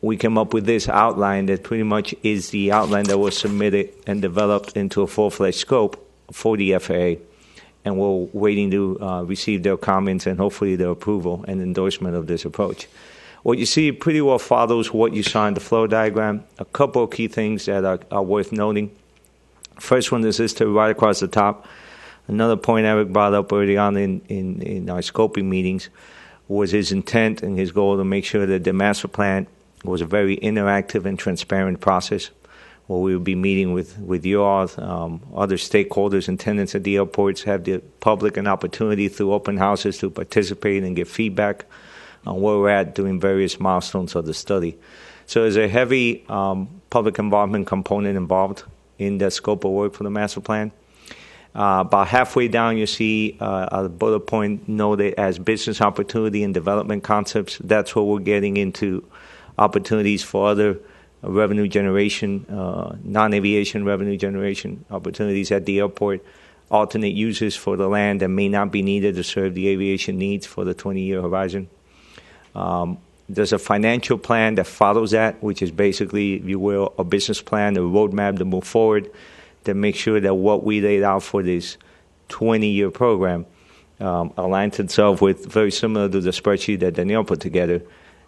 we came up with this outline that pretty much is the outline that was submitted and developed into a full-fledged scope for the FAA. And we're waiting to receive their comments and hopefully their approval and endorsement of this approach. What you see pretty well follows what you saw in the flow diagram. A couple of key things that are worth noting. First one is listed right across the top. Another point Eric brought up early on in our scoping meetings was his intent and his goal to make sure that the master plan was a very interactive and transparent process where we will be meeting with you all, other stakeholders and tenants at the airports, have the public an opportunity through open houses to participate and give feedback on where we're at during various milestones of the study. So there's a heavy public involvement component involved in the scope of work for the master plan. About halfway down, you see a bullet point noted as business opportunity and development concepts. That's where we're getting into opportunities for other revenue generation, non-aviation revenue generation opportunities at the airport, alternate uses for the land that may not be needed to serve the aviation needs for the 20-year horizon. There's a financial plan that follows that, which is basically, if you will, a business plan, a roadmap to move forward, to make sure that what we laid out for this 20-year program aligns itself with very similar to the spreadsheet that Danielle put together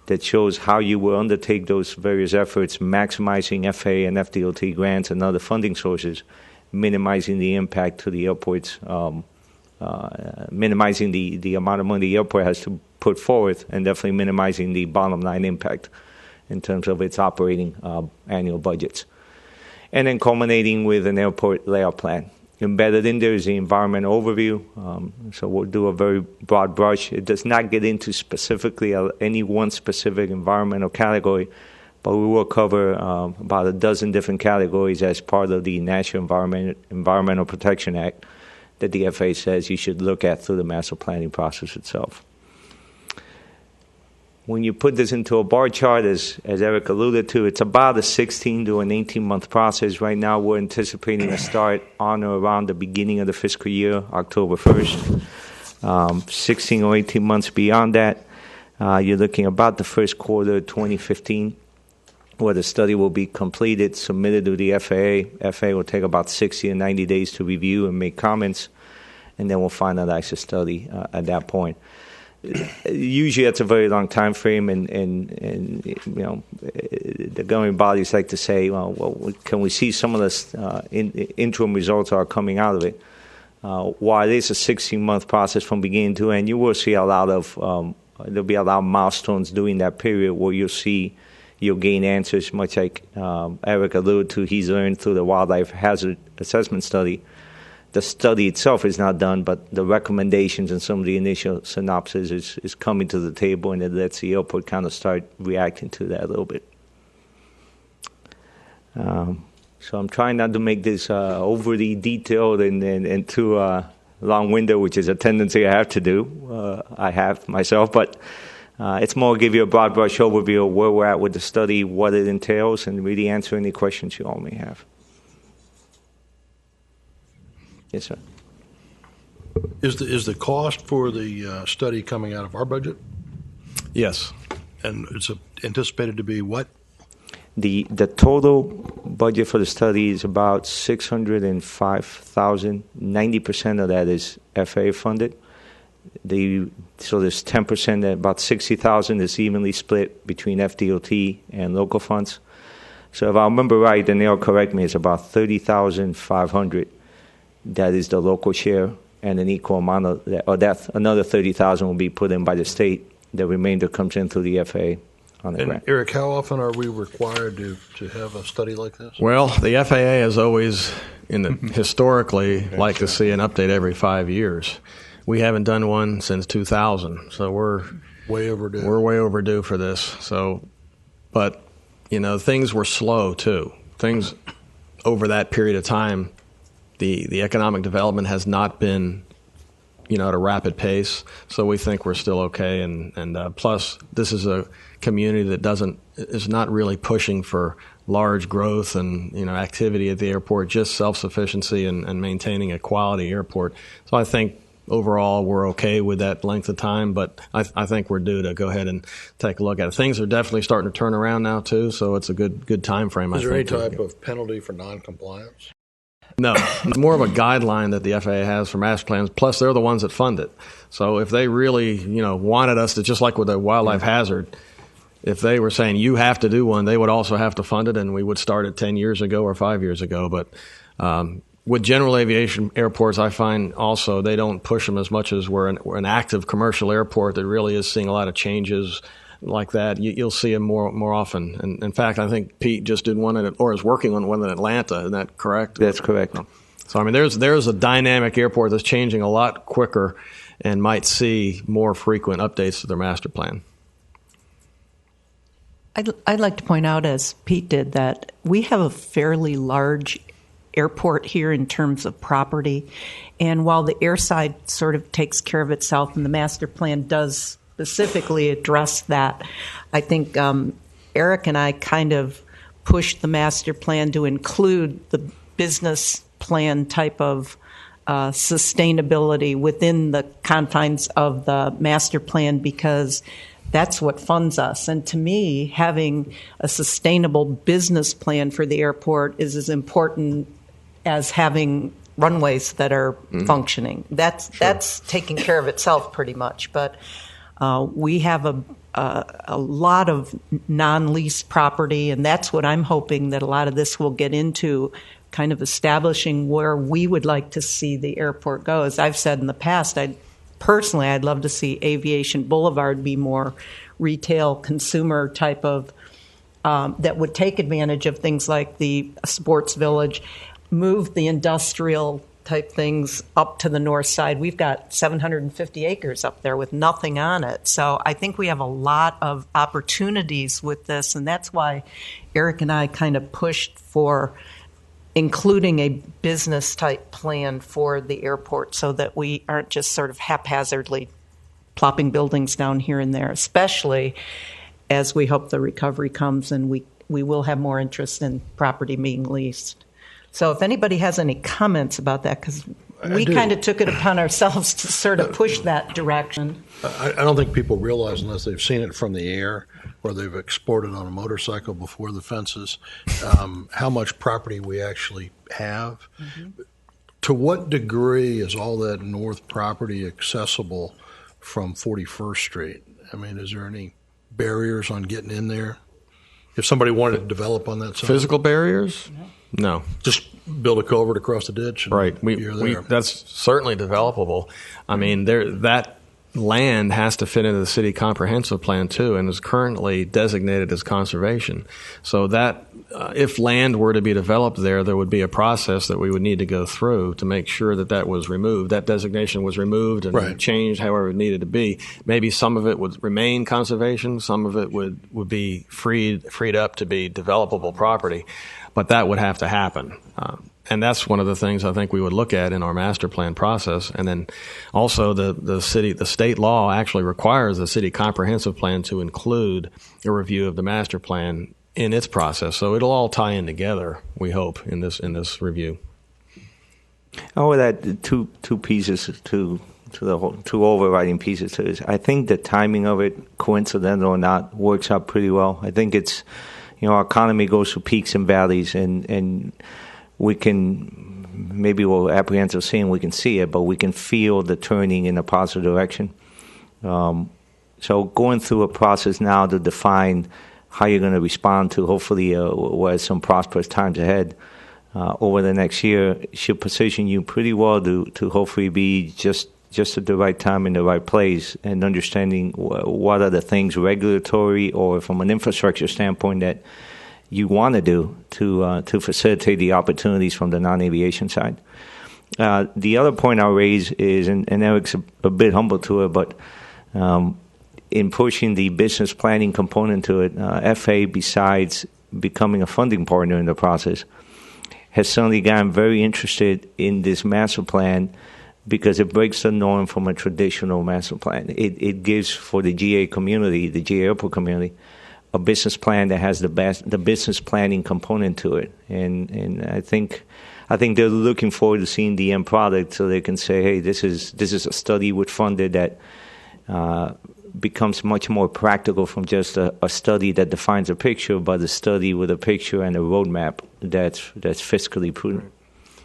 that shows how you will undertake those various efforts, maximizing FAA and FDOT grants and other funding sources, minimizing the impact to the airports, minimizing the amount of money the airport has to put forth, and definitely minimizing the bottom line impact in terms of its operating annual budgets. And then culminating with an airport layout plan. Embedded in there is the environmental overview. So we'll do a very broad brush. It does not get into specifically any one specific environmental category, but we will cover about a dozen different categories as part of the National Environmental Protection Act that the FAA says you should look at through the master planning process itself. When you put this into a bar chart, as Eric alluded to, it's about a 16 to an 18-month process. Right now, we're anticipating a start on or around the beginning of the fiscal year, October 1st. 16 or 18 months beyond that, you're looking about the first quarter of 2015, where the study will be completed, submitted to the FAA. FAA will take about 60 to 90 days to review and make comments, and then we'll finalize the study at that point. Usually that's a very long time frame, and you know, the governing bodies like to say, well, can we see some of the interim results are coming out of it? While it is a 16-month process from beginning to end, you will see a lot of there'll be a lot of milestones during that period where you'll gain answers, much like Eric alluded to. He's learned through the wildlife hazard assessment study. The study itself is not done, but the recommendations and some of the initial synopsis is coming to the table, and it lets the airport kind of start reacting to that a little bit. So I'm trying not to make this overly detailed and too long-winded, which is a tendency I have to do. I have myself, but it's more give you a broad brush overview of where we're at with the study, what it entails, and really answer any questions you all may have. Yes, sir. Is the cost for the study coming out of our budget? Yes. And it's anticipated to be what? The total budget for the study is about $605,000. 90% of that is FAA funded. So there's 10%, about $60,000 is evenly split between FDOT and local funds. So if I remember right, and they'll correct me, it's about $30,500. That is the local share, and an equal amount of that, or that another $30,000 will be put in by the state. The remainder comes in through the FAA on the grant. Eric, how often are we required to have a study like this? Well, the FAA has always, historically, liked to see an update every 5 years. We haven't done one since 2000, so we're way overdue. We're way overdue for this. So, but things were slow too. Things over that period of time. The economic development has not been, at a rapid pace, so we think we're still okay. And plus, this is a community that is not really pushing for large growth and activity at the airport, just self-sufficiency and maintaining a quality airport. So I think overall we're okay with that length of time, but I think we're due to go ahead and take a look at it. Things are definitely starting to turn around now too, so it's a good time frame. Is there any type of penalty for noncompliance? No, it's more of a guideline that the FAA has for master plans. Plus, they're the ones that fund it. So if they really, wanted us to, just like with the wildlife hazard, if they were saying you have to do one, they would also have to fund it, and we would start it 10 years ago or 5 years ago. But with general aviation airports, I find also they don't push them as much as we're an active commercial airport that really is seeing a lot of changes like that. You'll see them more often. And in fact, I think Pete just did one or is working on one in Atlanta. Isn't that correct? That's correct. So I mean, there's a dynamic airport that's changing a lot quicker and might see more frequent updates to their master plan. I'd like to point out, as Pete did, that we have a fairly large airport here in terms of property. And while the airside sort of takes care of itself and the master plan does specifically address that, I think Eric and I kind of pushed the master plan to include the business plan type of sustainability within the confines of the master plan because that's what funds us. And to me, having a sustainable business plan for the airport is as important as having runways that are functioning. That's taking care of itself pretty much. But we have a lot of non-lease property, and that's what I'm hoping that a lot of this will get into, kind of establishing where we would like to see the airport go. As I've said in the past, I'd love to see Aviation Boulevard be more retail consumer type of that would take advantage of things like the sports village, move the industrial type things up to the north side. We've got 750 acres up there with nothing on it. So I think we have a lot of opportunities with this, and that's why Eric and I kind of pushed for including a business type plan for the airport so that we aren't just sort of haphazardly plopping buildings down here and there, especially as we hope the recovery comes and we will have more interest in property being leased. So if anybody has any comments about that, because we kind of took it upon ourselves to sort of push that direction. I don't think people realize, unless they've seen it from the air or they've exported on a motorcycle before the fences, how much property we actually have. Mm-hmm. To what degree is all that north property accessible from 41st Street? I mean, is there any barriers on getting in there? If somebody wanted to develop on that side? Physical barriers? No. Just build a culvert across the ditch. And right. You're there. That's certainly developable. I mean, that land has to fit into the city comprehensive plan too, and is currently designated as conservation. So that if land were to be developed there would be a process that we would need to go through to make sure that was removed. That designation was removed and changed however it needed to be. Maybe some of it would remain conservation, some of it would be freed up to be developable property, but that would have to happen. And that's one of the things I think we would look at in our master plan process. And then also the state law actually requires the city comprehensive plan to include a review of the master plan in its process. So it'll all tie in together, we hope, in this review. Oh, that two pieces to the whole, two overriding pieces to this. I think the timing of it, coincidental or not, works out pretty well. I think it's, our economy goes through peaks and valleys, and we can, maybe we're apprehensive saying we can see it, but we can feel the turning in a positive direction. So going through a process now to define how you're going to respond to hopefully what is some prosperous times ahead over the next year should position you pretty well to hopefully be just at the right time in the right place, and understanding what are the things regulatory or from an infrastructure standpoint that you want to do to facilitate the opportunities from the non-aviation side. The other point I'll raise is, and Eric's a bit humble to it, but in pushing the business planning component to it, FA, besides becoming a funding partner in the process, has suddenly gotten very interested in this master plan because it breaks the norm from a traditional master plan. It gives for the GA community, the GA airport community, a business plan that has the business planning component to it, and I think they're looking forward to seeing the end product, so they can say, hey, this is a study with funded that becomes much more practical from just a study that defines a picture, but a study with a picture and a roadmap that's fiscally prudent.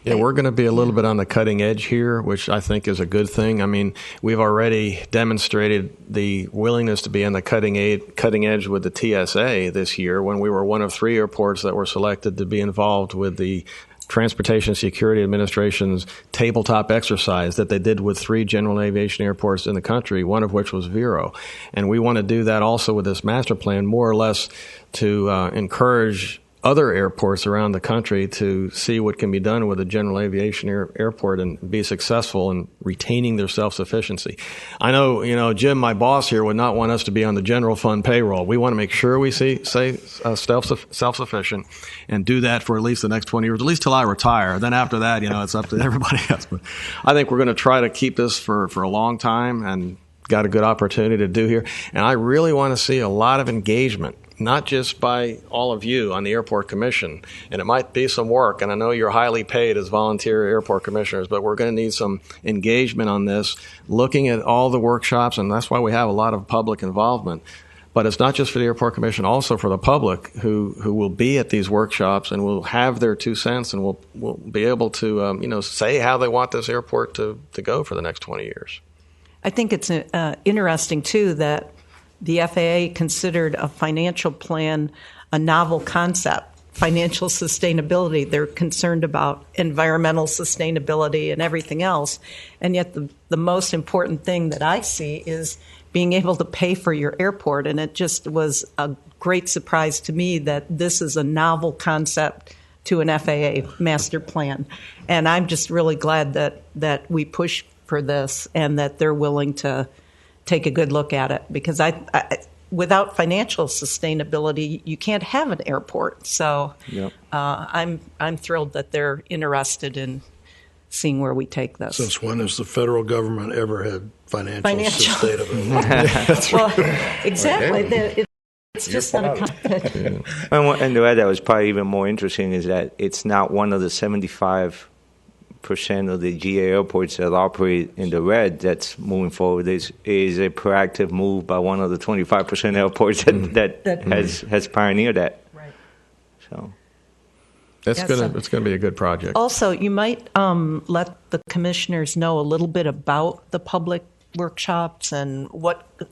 Yeah, we're going to be a little bit on the cutting edge here, which I think is a good thing. I mean, we've already demonstrated the willingness to be on the cutting edge with the TSA this year, when we were one of 3 airports that were selected to be involved with the Transportation Security Administration's tabletop exercise that they did with 3 general aviation airports in the country, one of which was Vero. And we want to do that also with this master plan, more or less to encourage other airports around the country to see what can be done with a general aviation airport and be successful in retaining their self-sufficiency. I know, Jim, my boss here, would not want us to be on the general fund payroll. We want to make sure we stay self-sufficient and do that for at least the next 20 years, at least till I retire. Then after that, it's up to everybody else. But I think we're going to try to keep this for a long time, and got a good opportunity to do here. And I really want to see a lot of engagement, not just by all of you on the Airport Commission. And it might be some work, and I know you're highly paid as volunteer airport commissioners, but we're going to need some engagement on this, looking at all the workshops, and that's why we have a lot of public involvement. But it's not just for the Airport Commission, also for the public who will be at these workshops and will have their 2 cents and will be able to say how they want this airport to go for the next 20 years. I think it's interesting, too, that the FAA considered a financial plan a novel concept, financial sustainability. They're concerned about environmental sustainability and everything else. And yet the most important thing that I see is being able to pay for your airport. And it just was a great surprise to me that this is a novel concept to an FAA master plan. And I'm just really glad that we push for this and that they're willing to take a good look at it, because I without financial sustainability, you can't have an airport. So Yep. I'm thrilled that they're interested in seeing where we take this. Since when has the federal government ever had financial sustainability? Well, exactly. It's just not a And the way that was probably even more interesting is that it's not one of the 75% of the GA airports that operate in the red that's moving forward. Is a proactive move by one of the 25% airports that has pioneered that. Right. So It's gonna be a good project. Also, you might let the commissioners know a little bit about the public workshops and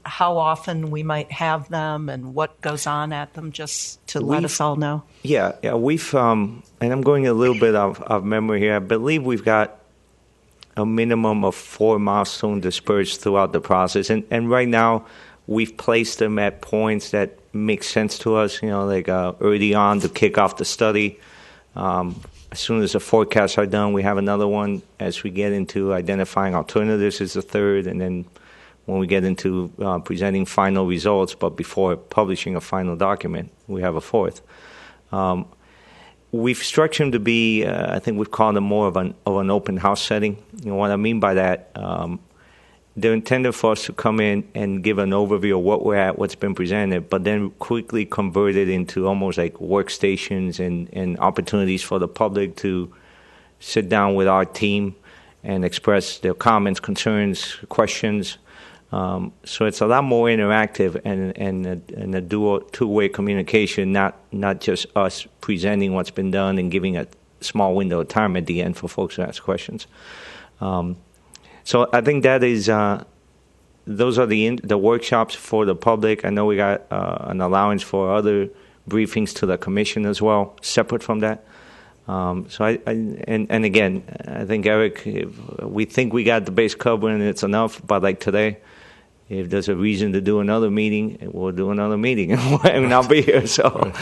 how often we might have them and what goes on at them, just to let us all know. Yeah, we've and I'm going a little bit of memory here. I believe we've got a minimum of 4 milestones dispersed throughout the process, and right now we've placed them at points that make sense to us. Like early on to kick off the study. As soon as the forecasts are done, we have another one. As we get into identifying alternatives is the third, and then when we get into presenting final results, but before publishing a final document, we have a fourth. We've structured them to be, I think we've called them more of an open house setting. What I mean by that, they're intended for us to come in and give an overview of what we're at, what's been presented, but then quickly convert it into almost like workstations and opportunities for the public to sit down with our team and express their comments, concerns, questions. So it's a lot more interactive and a two-way communication, not just us presenting what's been done and giving a small window of time at the end for folks to ask questions. So I think that is those are the workshops for the public. I know we got an allowance for other briefings to the commission as well, separate from that. So and again, I think, Eric, we think we got the base covered and it's enough. But like today, if there's a reason to do another meeting, we'll do another meeting and I'll be here. So,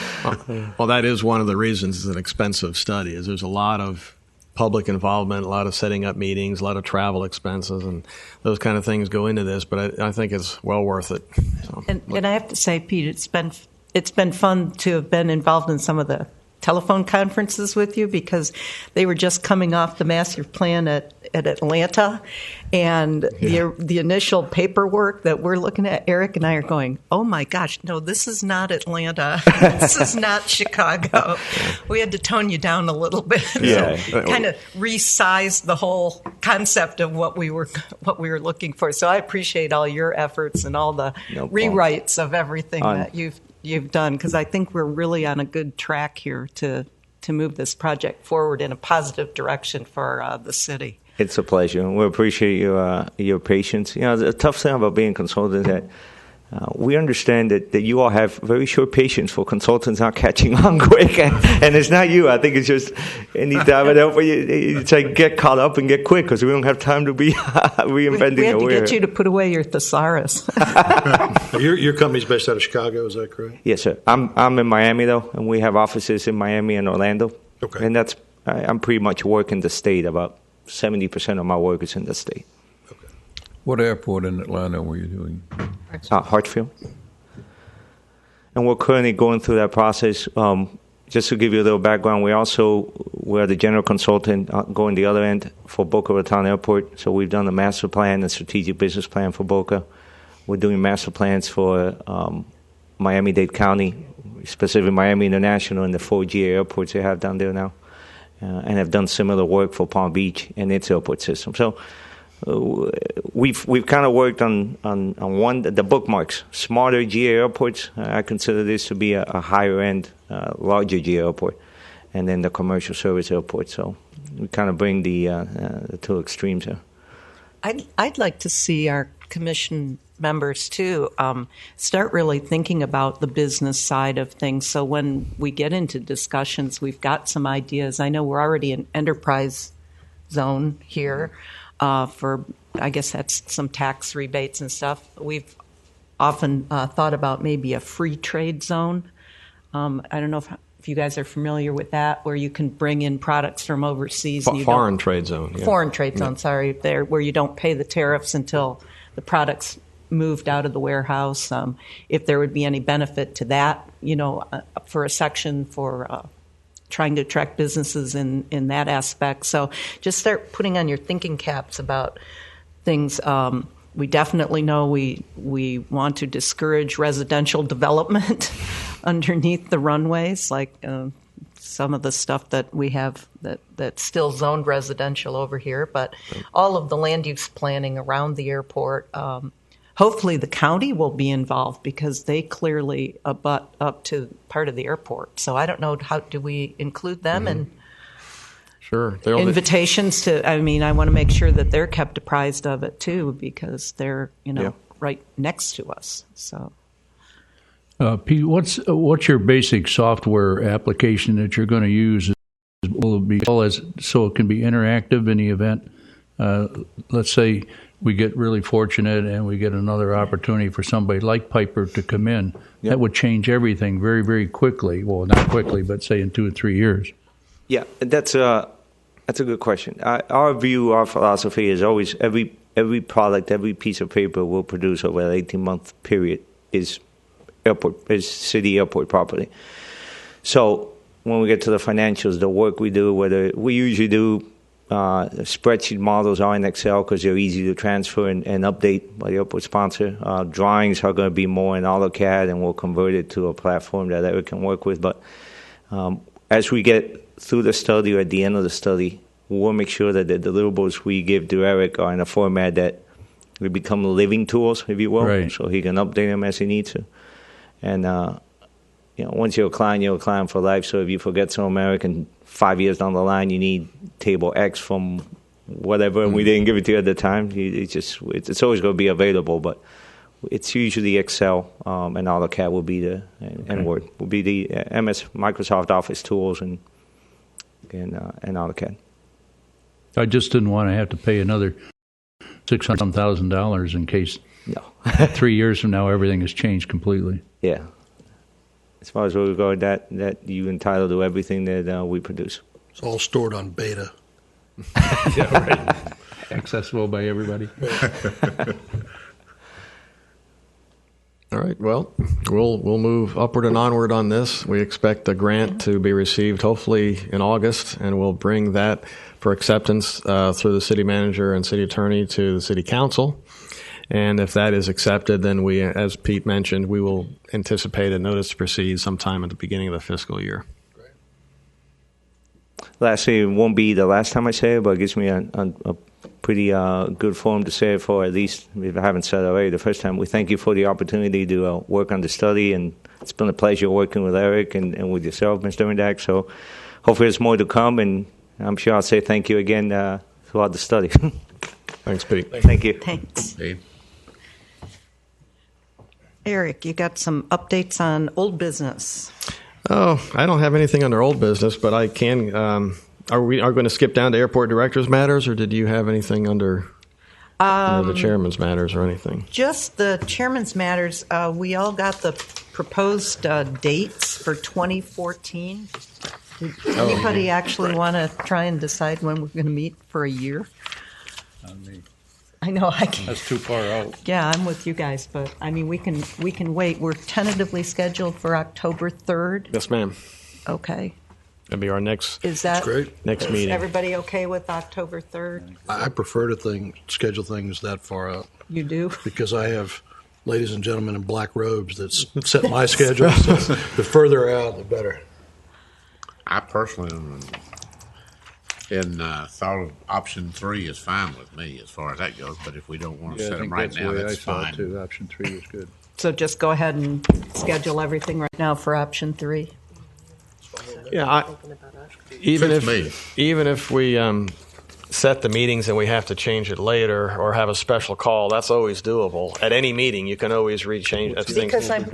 well, that is one of the reasons it's an expensive study. Is there's a lot of public involvement, a lot of setting up meetings, a lot of travel expenses, and those kind of things go into this. But I think it's well worth it. So, and I have to say, Pete, it's been fun to have been involved in some of the telephone conferences with you, because they were just coming off the master plan at Atlanta, and the initial paperwork that we're looking at, Eric and I are going, oh my gosh, no, this is not Atlanta. This is not Chicago. We had to tone you down a little bit. Yeah. So kind of resize the whole concept of what we were looking for. So I appreciate all your efforts and all the rewrites of everything that you've done, because I think we're really on a good track here to move this project forward in a positive direction for the city. it's a pleasure. We appreciate your patience. The tough thing about being a consultant is that We understand that you all have very short patience for consultants not catching on quick, and it's not you. I think it's just any time at all, it's like get caught up and get quick because we don't have time to be reinventing We had the to wheel. get you to put away your thesaurus. Your company's based out of Chicago, is that correct? Yes, sir. I'm in Miami though, and we have offices in Miami and Orlando. Okay. And I'm pretty much working the state. About 70% of my work is in the state. What airport in Atlanta were you doing? Hartsfield. And we're currently going through that process. Just to give you a little background, we're the general consultant going the other end for Boca Raton Airport. So we've done the master plan and strategic business plan for Boca. We're doing master plans for Miami-Dade County, specifically Miami International and the 4 GA airports they have down there now. And have done similar work for Palm Beach and its airport system. So we've kind of worked on the bookmarks, smarter GA airports. I consider this to be a higher end, larger GA airport, and then the commercial service airport. So we kind of bring the two extremes here. I'd like to see our commission members too start really thinking about the business side of things. So when we get into discussions, we've got some ideas. I know we're already in enterprise zone here for, I guess that's some tax rebates and stuff. We've often thought about maybe a free trade zone. I don't know if you guys are familiar with that, where you can bring in products from overseas. And Foreign trade zone. Yeah. Foreign trade zone, sorry, there, where you don't pay the tariffs until the product's moved out of the warehouse. If there would be any benefit to that, for a section for trying to attract businesses in that aspect. So just start putting on your thinking caps about things. We definitely know we want to discourage residential development underneath the runways, like some of the stuff that we have that's still zoned residential over here. But all of the land use planning around the airport, hopefully the county will be involved because they clearly abut up to part of the airport. So I don't know, how do we include them in Sure. invitations to, I want to make sure that they're kept apprised of it too, because they're, right next to us. So Pete, what's your basic software application that you're going to use? Will it be so it can be interactive in the event? Let's say we get really fortunate and we get another opportunity for somebody like Piper to come in. Yep. That would change everything very, very quickly. Well, not quickly, but say in 2 or 3 years. Yeah, that's a good question. Our philosophy is always every product, every piece of paper we'll produce over an 18-month period is city airport property. So when we get to the financials, the work we do, whether we usually do spreadsheet models are in Excel because they're easy to transfer and update by the airport sponsor. Drawings are going to be more in AutoCAD, and we'll convert it to a platform that Eric can work with. But as we get through the study or at the end of the study, we'll make sure that the deliverables we give to Eric are in a format that we become living tools, if you will, right. So he can update them as he needs to. And once you're a client for life. So if you forget some American 5 years down the line, you need table X from whatever, and we didn't give it to you at the time. It's always going to be available, but it's usually Excel and AutoCAD will be and Word will be the Microsoft Office tools and AutoCAD. I just didn't want to have to pay another $600,000 in case 3 years from now everything has changed completely. Yeah. As far as where we go, that you're entitled to everything that we produce. It's all stored on beta. Yeah, right. Accessible by everybody. All right. Well, we'll move upward and onward on this. We expect a grant to be received hopefully in August, and we'll bring that for acceptance through the city manager and city attorney to the city council. And if that is accepted, then we, as Pete mentioned, we will anticipate a notice to proceed sometime at the beginning of the fiscal year. Lastly, it won't be the last time I say it, but it gives me a pretty good forum to say it for, at least if I haven't said it already the first time. We thank you for the opportunity to work on the study, and it's been a pleasure working with Eric and with yourself, Mr. Mendak. So hopefully there's more to come, and I'm sure I'll say thank you again throughout the study. Thanks, Pete. Thank you. thanks. Hey. Eric, you got some updates on old business. Oh, I don't have anything under old business, but I can. Are we going to skip down to airport directors matters, or did you have anything under the chairman's matters or anything? Just the chairman's matters. We all got the proposed dates for 2014. Did anybody actually want to try and decide when we're going to meet for a year? I know I can't. That's too far out. Yeah, I'm with you guys, but I mean we can wait. We're tentatively scheduled for October 3rd. Yes, ma'am. Okay. That'll be our next Is that next is meeting. everybody okay with October 3rd? I prefer to schedule things that far out You do? because I have ladies and gentlemen in black robes that set my schedule. So the further out, the better. I personally thought of option 3 is fine with me as far as that goes. But if we don't want to Yeah, I set them think right that's now, the way I that's saw fine. it too. Option 3 is good. So just go ahead and schedule everything right now for option 3. Yeah, even Fits if we set the meetings and we have to change it later or have a special call, that's always doable. At any meeting, you can always rechange Because I'm-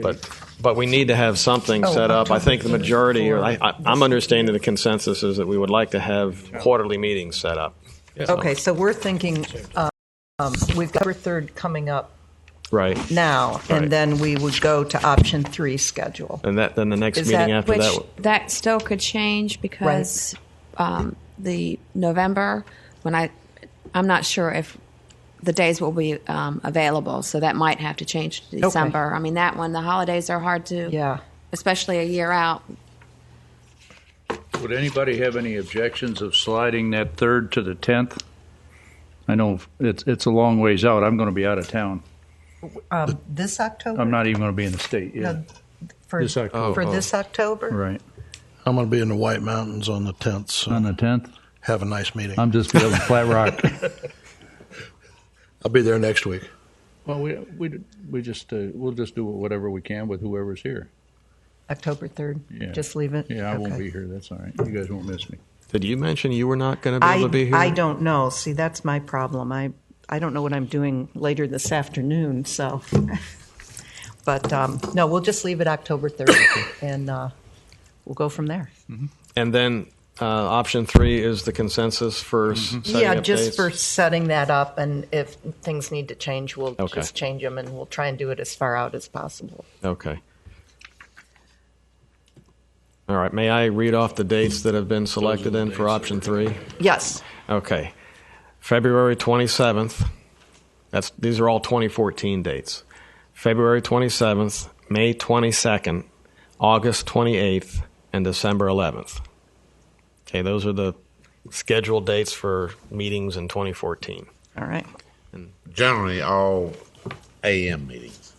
but we need to have something set up. I think the majority, or I'm understanding the consensus is that we would like to have quarterly meetings set up. Okay, so we're thinking we've got our 3rd coming up Right. now, and Right. then we would go to option 3 schedule. And then the next Is meeting that- after Which that. that still could change because the November, I'm not sure if the days will be available, so that might have to change to December. I mean, that one, the holidays are hard to, Yeah. especially a year out. Would anybody have any objections of sliding that 3rd to the 10th? I know it's a long ways out. I'm going to be out of town. This October? I'm not even going to be in the state. Yeah. No, for This October. for this October? Right. I'm going to be in the White Mountains on the 10th. So On the 10th? have a nice meeting. I'm just feeling Flat Rock. I'll be there next week. Well, we'll just do whatever we can with whoever's here. October 3rd? Yeah. Just leave it? Yeah, I won't Okay. be here. That's all right. You guys won't miss me. Did you mention you were not going to be able to be here? I don't know. See, that's my problem. I don't know what I'm doing later this afternoon, so. But no, we'll just leave it October 3rd, and we'll go from there. And then option 3 is the consensus for setting Yeah, up just dates? for setting that up, and if things need to change, we'll Okay. just change them, and we'll try and do it as far out as possible. Okay. All right. May I read off the dates that have been selected in for option 3? Yes. Okay. February 27th. These are all 2014 dates. February 27th, May 22nd, August 28th, and December 11th. Okay, those are the scheduled dates for meetings in 2014. All right. Generally, all AM meetings.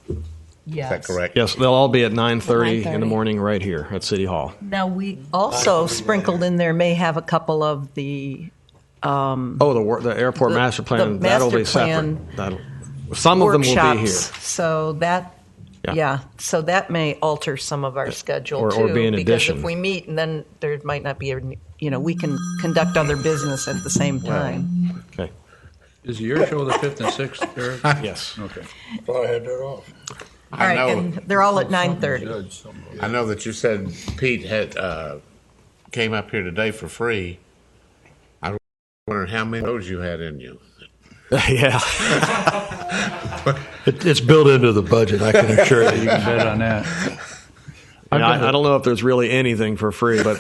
Yes. Is that correct? Yes, they'll all be at 9:30 in the 9:30. morning right here at City Hall. Now, we also sprinkled in there may have a couple of the The airport The- master plan, the that'll master be separate. plan Some of them will be here. workshops. So that, Yeah. so that may alter some of our schedule Or too. be in because addition. if we meet and then there might not be, we can conduct other business at the same time. Okay. Is your show the 5th and 6th, Eric? Yes. Okay. Thought I had that off. All right, know. and they're all at 9:30. I know that you said Pete had came up here today for free. I was wondering how many of those you had in you. Yeah. It's built into the budget, I can assure you. You can bet on that. I don't know if there's really anything for free, but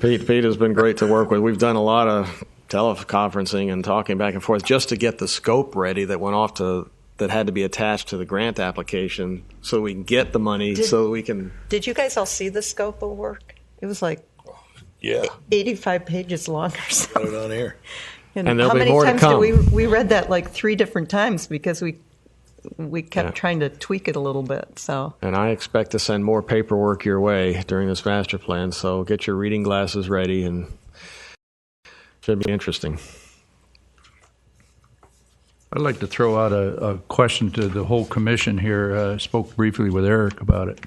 Pete has been great to work with. We've done a lot of teleconferencing and talking back and forth just to get the scope ready that had to be attached to the grant application so we can get the money so we can. Did you guys all see the scope of work? It was like Yeah, 85 pages long or got something. it on here. And there'll how be many more to times come. did we read that like 3 different times because we kept Yeah. trying to tweak it a little bit. So And I expect to send more paperwork your way during this master plan, so get your reading glasses ready and should be interesting. I'd like to throw out a question to the whole commission here. Spoke briefly with Eric about it.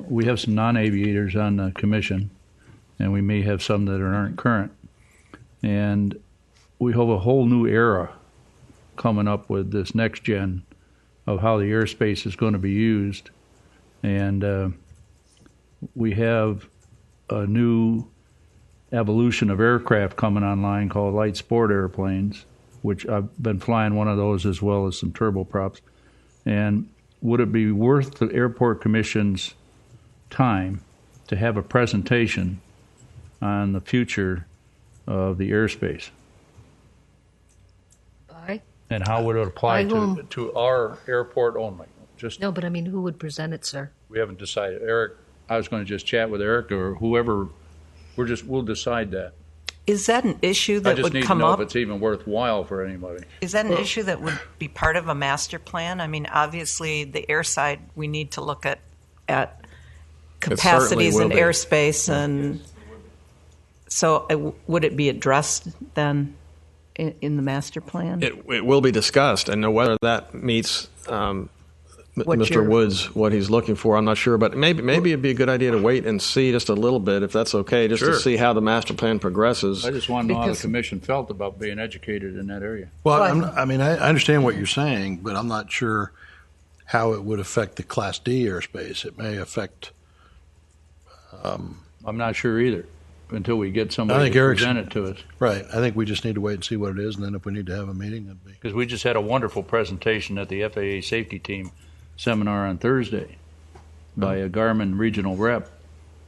We have some non-aviators on the commission, and we may have some that aren't current. And we have a whole new era coming up with this next gen of how the airspace is going to be used. And we have a new evolution of aircraft coming online called light sport airplanes, which I've been flying one of those as well as some turboprops. And would it be worth the Airport Commission's time to have a presentation on the future of the airspace? And how would it apply to our airport only? No, but I mean, who would present it, sir? We haven't decided. Eric, I was going to just chat with Eric or whoever. We'll decide that. Is that an issue that would come up? I just need to know if it's even worthwhile for anybody. Is that an issue that would be part of a master plan? I mean, obviously, the air side, we need to look at capacities in airspace. And so would it be addressed then in the master plan? It will be discussed, and whether that meets Mr. Woods, what he's looking for, I'm not sure. But maybe it'd be a good idea to wait and see just a little bit, if that's okay, just to see how the master plan progresses. I just want to know how the commission felt about being educated in that area. Well, I understand what you're saying, but I'm not sure how it would affect the Class D airspace. It may affect. I'm not sure either until we get somebody to present it to us. Right. I think we just need to wait and see what it is, and then if we need to have a meeting, that'd be. Because we just had a wonderful presentation at the FAA safety team seminar on Thursday by a Garmin regional rep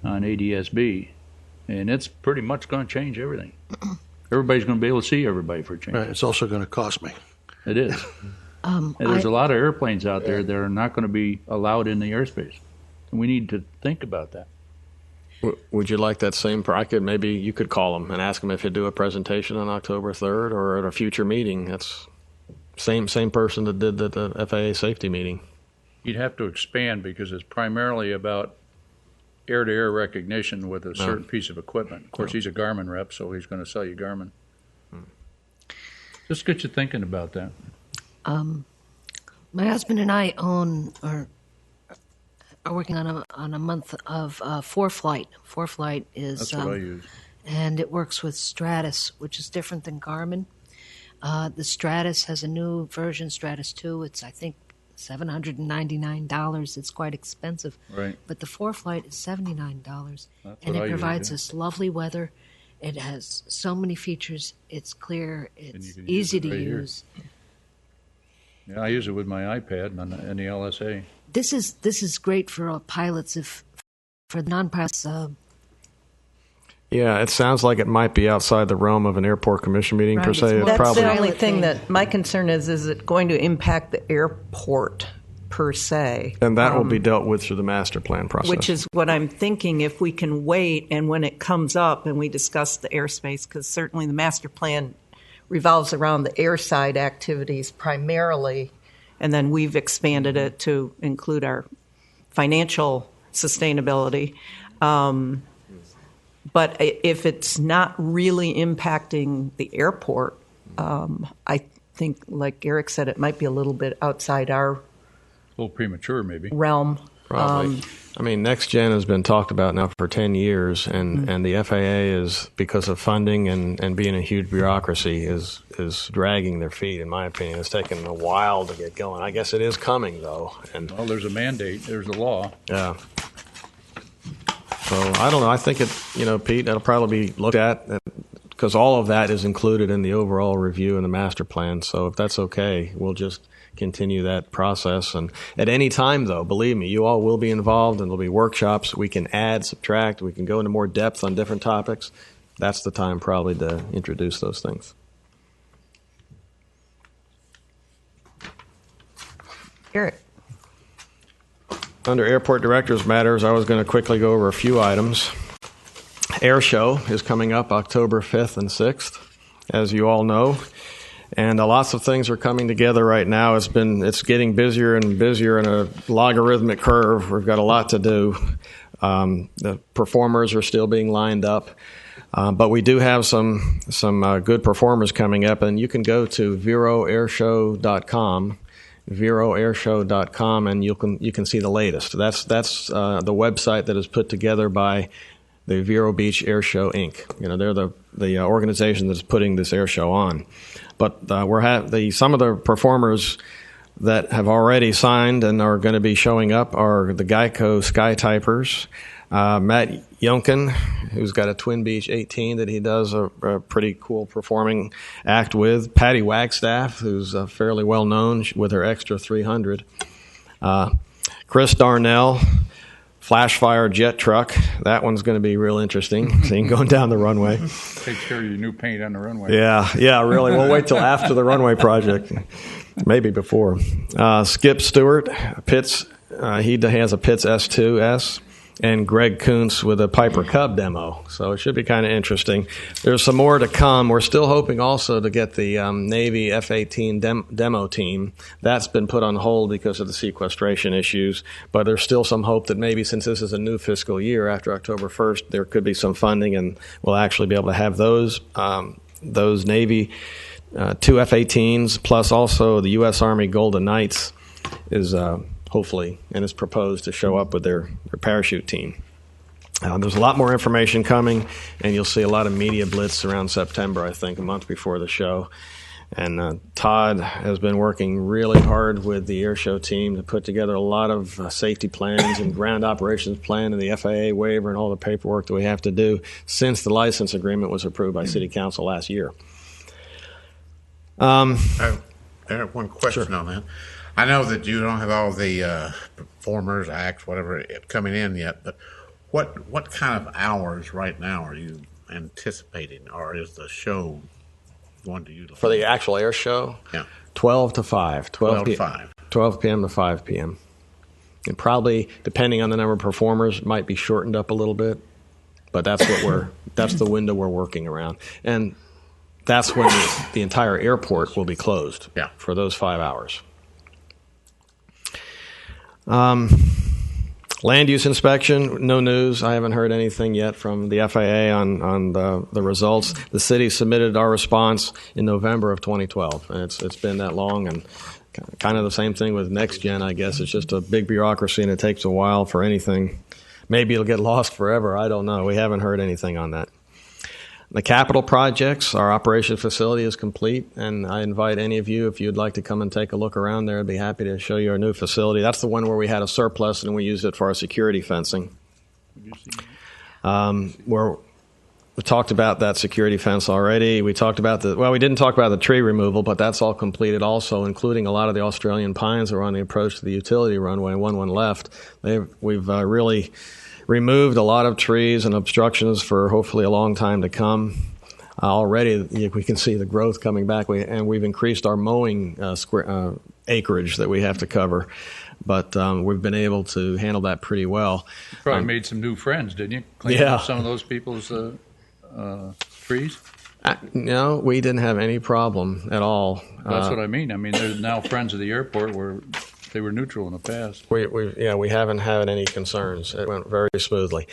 on ADSB, and it's pretty much going to change everything. Everybody's going to be able to see everybody for a change. Right. It's also going to cost me. It is. And there's a lot of airplanes out there that are not going to be allowed in the airspace, and we need to think about that. Would you like that same? Maybe you could call them and ask them if he'd do a presentation on October 3rd or at a future meeting. That's same person that did the FAA safety meeting. You'd have to expand because it's primarily about air-to-air recognition with a certain piece of equipment. Of course, he's a Garmin rep, so he's going to sell you Garmin. Just get you thinking about that. My husband and I are working on a month of ForeFlight. ForeFlight is that's what I use, and it works with Stratus, which is different than Garmin. The Stratus has a new version, Stratus 2. It's I think $799. It's quite expensive, right? But the ForeFlight is $79, and it provides us lovely weather. It has so many features. It's clear. It's easy to use. Yeah, I use it with my iPad and the LSA. This is great for pilots, for non-pilots. Yeah, it sounds like it might be outside the realm of an airport commission meeting per se. That's the only thing that my concern is it going to impact the airport per se? And that will be dealt with through the master plan process. Which is what I'm thinking, if we can wait and when it comes up and we discuss the airspace, because certainly the master plan revolves around the airside activities primarily, and then we've expanded it to include our financial sustainability. But if it's not really impacting the airport, I think, like Eric said, it might be a little bit outside our a little premature, maybe realm. Probably. I mean, Next Gen has been talked about now for 10 years, and the FAA is, because of funding and being a huge bureaucracy, is dragging their feet, in my opinion. It's taken a while to get going. I guess it is coming, though. And well, there's a mandate. There's a law. Yeah. So I don't know. I think Pete, that'll probably be looked at because all of that is included in the overall review and the master plan. So if that's okay, we'll just continue that process. And at any time, though, believe me, you all will be involved, and there'll be workshops. We can add, subtract. We can go into more depth on different topics. That's the time probably to introduce those things. Eric. Under Airport Directors Matters, I was going to quickly go over a few items. Air Show is coming up October 5th and 6th, as you all know. And lots of things are coming together right now. It's getting busier and busier in a logarithmic curve. We've got a lot to do. The performers are still being lined up. But we do have some good performers coming up, and you can go to veroairshow.com. veroairshow.com, and you can see the latest. That's the website that is put together by the Vero Beach Air Show Inc. They're the organization that's putting this air show on. But some of the performers that have already signed and are going to be showing up are the Geico Skytypers, Matt Yonkin, who's got a Twin Beach 18 that he does a pretty cool performing act with, Patty Wagstaff, who's fairly well known with her Extra 300, Chris Darnell, Flashfire Jet Truck. That one's going to be real interesting, seeing going down the runway. Take care of your new paint on the runway. Yeah, really. We'll wait till after the runway project, maybe before. Skip Stewart, Pitts, he has a Pitts S2S, and Greg Kuntz with a Piper Cub demo. So it should be kind of interesting. There's some more to come. We're still hoping also to get the Navy F-18 demo team. That's been put on hold because of the sequestration issues, but there's still some hope that maybe since this is a new fiscal year after October 1st, there could be some funding and we'll actually be able to have those Navy 2 F-18s plus also the U.S. Army Golden Knights is hopefully, and is proposed to show up with their parachute team. There's a lot more information coming, and you'll see a lot of media blitz around September, I think, a month before the show. And Todd has been working really hard with the airshow team to put together a lot of safety plans and ground operations plan and the FAA waiver and all the paperwork that we have to do since the license agreement was approved by City Council last year. Eric, one question on that. I know that you don't have all the performers, acts, whatever, coming in yet, but what kind of hours right now are you anticipating, or is the show going to utilize? For the actual air show? Yeah. 12 to 5. 12 to 5. 12 p.m. to 5 p.m. And probably, depending on the number of performers, might be shortened up a little bit, but that's the window we're working around. And that's when the entire airport will be closed for those 5 hours. Land use inspection, no news. I haven't heard anything yet from the FAA on the results. The city submitted our response in November of 2012, and it's been that long. And kind of the same thing with NextGen, I guess. It's just a big bureaucracy, and it takes a while for anything. Maybe it'll get lost forever. I don't know. We haven't heard anything on that. The capital projects, our operation facility is complete, and I invite any of you, if you'd like to come and take a look around there, I'd be happy to show you our new facility. That's the one where we had a surplus and we used it for our security fencing. Where we talked about that security fence already. We talked about we didn't talk about the tree removal, but that's all completed also, including a lot of the Australian pines that were on the approach to the utility runway, and one left. We've really removed a lot of trees and obstructions for hopefully a long time to come. Already we can see the growth coming back, and we've increased our mowing acreage that we have to cover. But we've been able to handle that pretty well. You probably made some new friends, didn't you? Cleaning up some of those people's trees? No, we didn't have any problem at all. That's what I mean. I mean, they're now friends of the airport where they were neutral in the past. We haven't had any concerns. It went very smoothly.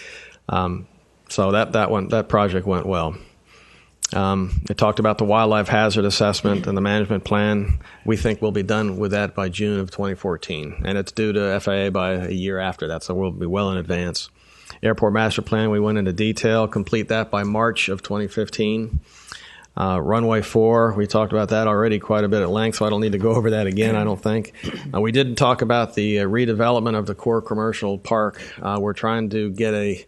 So that project went well. It talked about the wildlife hazard assessment and the management plan. We think we'll be done with that by June of 2014, and it's due to FAA by a year after that, so we'll be well in advance. Airport master plan, we went into detail, complete that by March of 2015. Runway 4, we talked about that already quite a bit at length, so I don't need to go over that again, I don't think. We did talk about the redevelopment of the core commercial park. We're trying to get a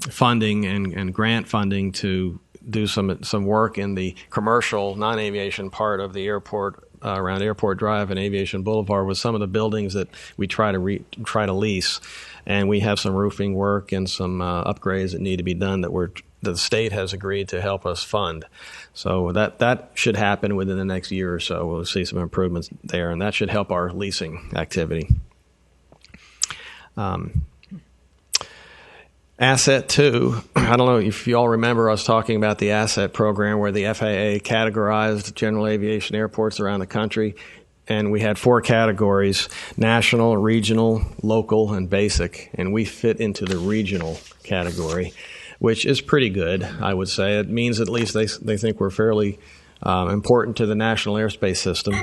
funding and grant funding to do some work in the commercial, non-aviation part of the airport, around Airport Drive and Aviation Boulevard, with some of the buildings that we try to lease. And we have some roofing work and some upgrades that need to be done that the state has agreed to help us fund. So that should happen within the next year or so. We'll see some improvements there, and that should help our leasing activity. Asset 2, I don't know if you all remember us talking about the asset program where the FAA categorized general aviation airports around the country, and we had 4 categories: national, regional, local, and basic, and we fit into the regional category, which is pretty good, I would say. It means at least they think we're fairly important to the national airspace system.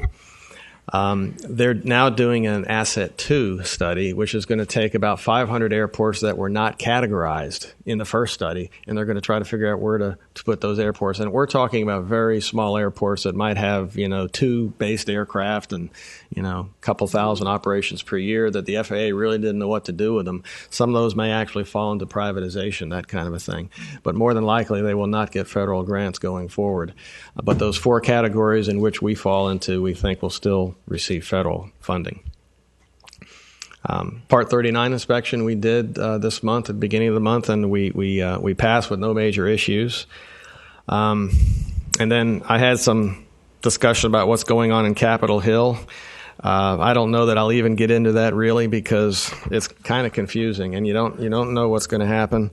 They're now doing an Asset 2 study, which is going to take about 500 airports that were not categorized in the first study, and they're going to try to figure out where to put those airports. And we're talking about very small airports that might have, 2 based aircraft and, a couple thousand operations per year that the FAA really didn't know what to do with them. Some of those may actually fall into privatization, that kind of a thing. But more than likely, they will not get federal grants going forward. But those 4 categories in which we fall into, we think will still receive federal funding. Part 39 inspection we did this month, at the beginning of the month, and we passed with no major issues. And then I had some discussion about what's going on in Capitol Hill. I don't know that I'll even get into that really because it's kind of confusing and you don't know what's going to happen.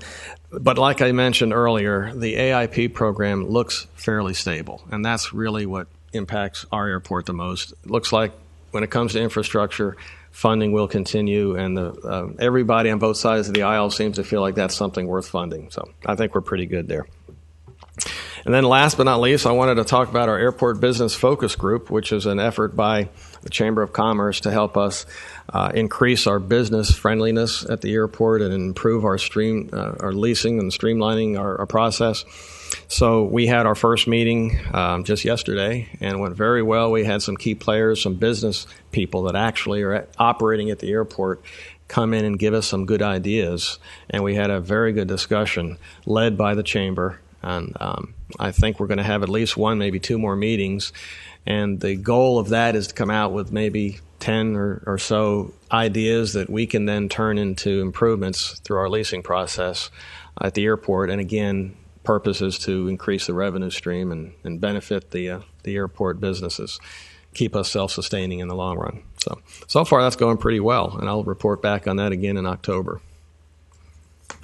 But like I mentioned earlier, the AIP program looks fairly stable, and that's really what impacts our airport the most. It looks like when it comes to infrastructure, funding will continue, and everybody on both sides of the aisle seems to feel like that's something worth funding. So I think we're pretty good there. And then last but not least, I wanted to talk about our Airport Business Focus Group, which is an effort by the Chamber of Commerce to help us increase our business friendliness at the airport and improve our leasing and streamlining our process. So we had our first meeting just yesterday and went very well. We had some key players, some business people that actually are operating at the airport come in and give us some good ideas. And we had a very good discussion led by the Chamber. And I think we're going to have at least 1, maybe 2 more meetings. And the goal of that is to come out with maybe 10 or so ideas that we can then turn into improvements through our leasing process at the airport. And again, purpose is to increase the revenue stream and benefit the airport businesses, keep us self-sustaining in the long run. So far that's going pretty well, and I'll report back on that again in October.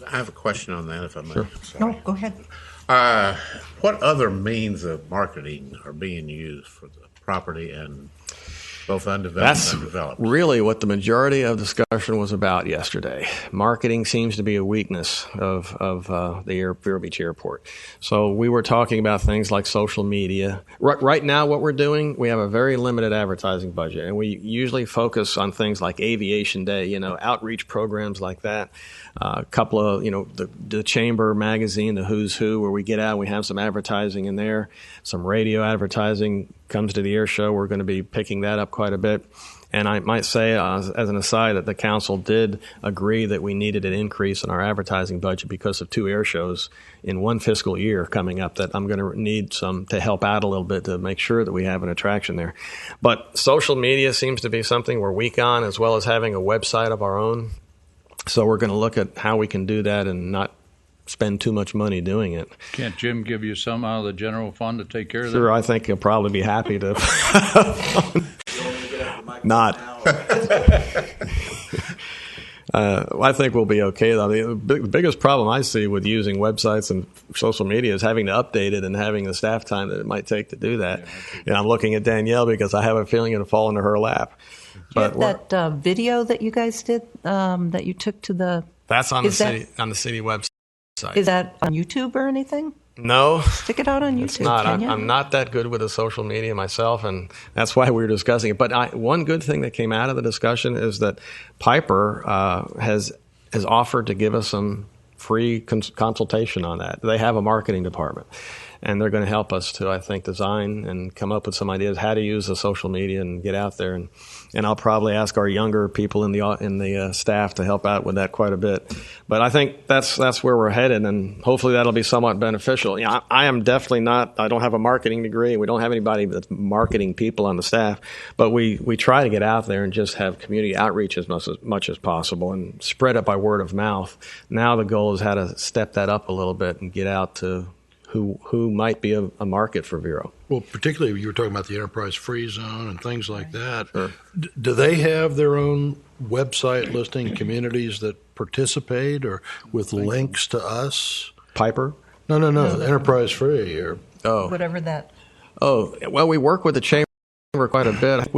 I have a question on that, if I may. Sure. No, go ahead. What other means of marketing are being used for the property and both undeveloped and developed? That's really what the majority of discussion was about yesterday. Marketing seems to be a weakness of the Vero Beach Airport. So we were talking about things like social media. Right now what we're doing, we have a very limited advertising budget, and we usually focus on things like Aviation Day, outreach programs like that. A couple of, the Chamber magazine, the Who's Who, where we get out and we have some advertising in there. Some radio advertising comes to the air show. We're going to be picking that up quite a bit. And I might say, as an aside, that the council did agree that we needed an increase in our advertising budget because of 2 air shows in 1 fiscal year coming up that I'm going to need some to help out a little bit to make sure that we have an attraction there. But social media seems to be something we're weak on, as well as having a website of our own. So we're going to look at how we can do that and not spend too much money doing it. Can't Jim give you some out of the general fund to take care of that? Sure, I think he'll probably be happy to. Not. I think we'll be okay, though. The biggest problem I see with using websites and social media is having to update it and having the staff time that it might take to do that. And I'm looking at Danielle because I have a feeling it'll fall into her lap. But that video that you guys did, that you took to the... That's on the city website. Is that on YouTube or anything? No. Stick it out on YouTube. It's not. I'm not that good with the social media myself, and that's why we were discussing it. But one good thing that came out of the discussion is that Piper has offered to give us some free consultation on that. They have a marketing department, and they're going to help us to, I think, design and come up with some ideas how to use the social media and get out there. And I'll probably ask our younger people in the staff to help out with that quite a bit. But I think that's where we're headed, and hopefully that'll be somewhat beneficial. I am definitely not. I don't have a marketing degree. We don't have anybody that's marketing people on the staff. But we try to get out there and just have community outreach as much as possible and spread it by word of mouth. Now the goal is how to step that up a little bit and get out to who might be a market for Vero. Well, particularly you were talking about the enterprise free zone and things like that. Sure. Do they have their own website listing communities that participate or with links to us? Piper? No. Enterprise free or whatever that. Oh, well, we work with the Chamber quite a bit.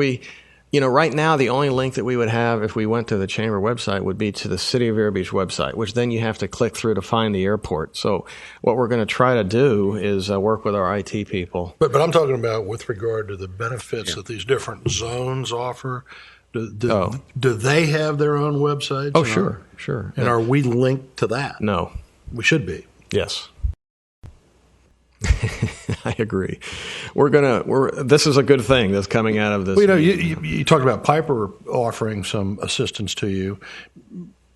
Right now, the only link that we would have if we went to the Chamber website would be to the City of Vero Beach website, which then you have to click through to find the airport. So what we're going to try to do is work with our IT people. But I'm talking about with regard to the benefits that these different zones offer. Do they have their own websites? Oh, sure. And are we linked to that? No. We should be. Yes. I agree. This is a good thing that's coming out of this. Well, you talked about Piper offering some assistance to you.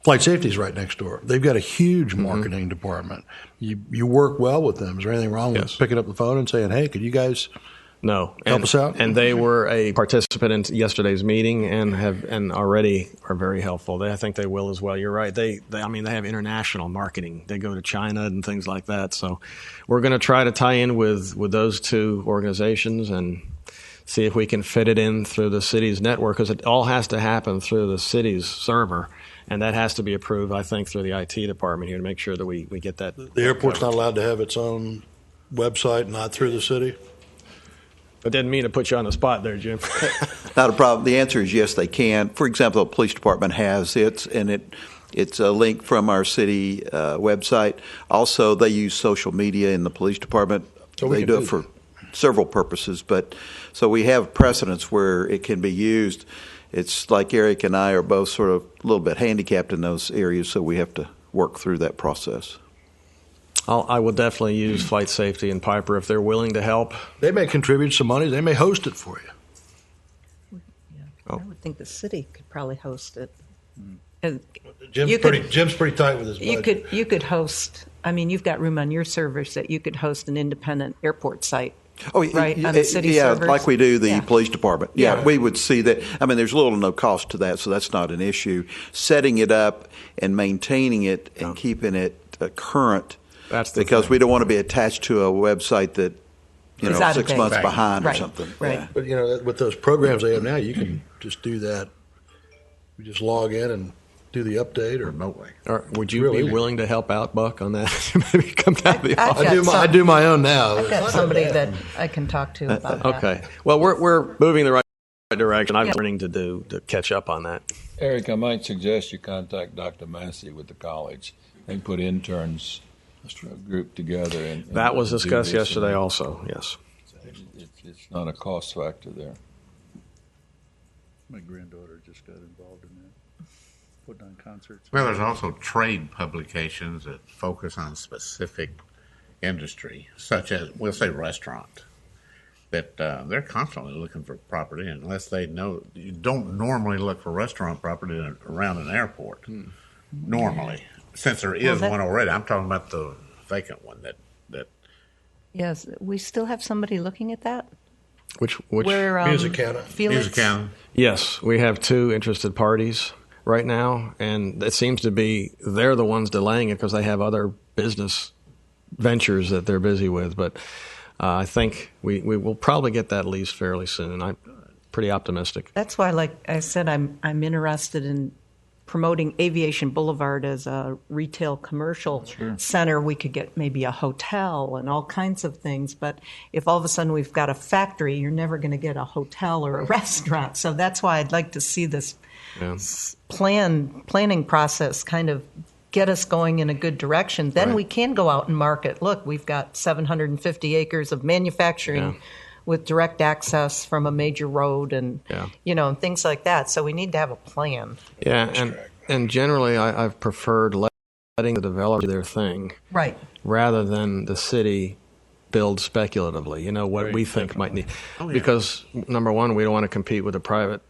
Flight Safety is right next door. They've got a huge marketing department. You work well with them. Is there anything wrong with picking up the phone and saying, "Hey, could you guys help us out?" And they were a participant in yesterday's meeting and already are very helpful. I think they will as well. You're right. They have international marketing. They go to China and things like that. So we're going to try to tie in with those two organizations and see if we can fit it in through the city's network, because it all has to happen through the city's server. And that has to be approved, I think, through the IT department here to make sure that we get that. The airport's not allowed to have its own website, not through the city? I didn't mean to put you on the spot there, Jim. Not a problem. The answer is yes, they can. For example, the police department has it, and it's a link from our city website. Also, they use social media in the police department. So they do it for several purposes, but so we have precedents where it can be used. It's like Eric and I are both sort of a little bit handicapped in those areas, so we have to work through that process. I will definitely use Flight Safety and Piper if they're willing to help. They may contribute some money. They may host it for you. I would think the city could probably host it. And Jim's pretty tight with his budget. You could host. I mean, you've got room on your servers that you could host an independent airport site. Oh, right, on the city servers? Like we do the police department. Yeah, we would see that. I mean, there's little to no cost to that, so that's not an issue. Setting it up and maintaining it and keeping it current, because we don't want to be attached to a website that, 6 months behind or something. Right. Yeah. But with those programs they have now, you can just do that. You just log in and do the update or remotely. Or would you be willing to help out, Buck, on that? Maybe come down to the office. I do my own now. I've got somebody that I can talk to about that. Okay. Well, we're moving in the right direction. I'm learning to catch up on that. Eric, I might suggest you contact Dr. Massey with the college and put interns group together. And that was discussed yesterday also, yes. It's not a cost factor there. My granddaughter just got involved in that, putting on concerts. Well, there's also trade publications that focus on specific industry, such as, we'll say, restaurant, that they're constantly looking for property, unless they know. You don't normally look for restaurant property around an airport, normally, since there is one already. I'm talking about the vacant one that. Yes, we still have somebody looking at that? Which Musicana. Felix? Musicana. Yes, we have 2 interested parties right now, and it seems to be they're the ones delaying it because they have other business ventures that they're busy with. But I think we will probably get that lease fairly soon, and I'm pretty optimistic. That's why, like I said, I'm interested in promoting Aviation Boulevard as a retail commercial center. We could get maybe a hotel and all kinds of things. But if all of a sudden we've got a factory, you're never going to get a hotel or a restaurant. So that's why I'd like to see this planning process kind of get us going in a good direction. Then we can go out and market. Look, we've got 750 acres of manufacturing with direct access from a major road and and things like that. So we need to have a plan. Yeah, and generally I've preferred letting the developer do their thing, right, rather than the city build speculatively. What we think might need, because number one, we don't want to compete with the private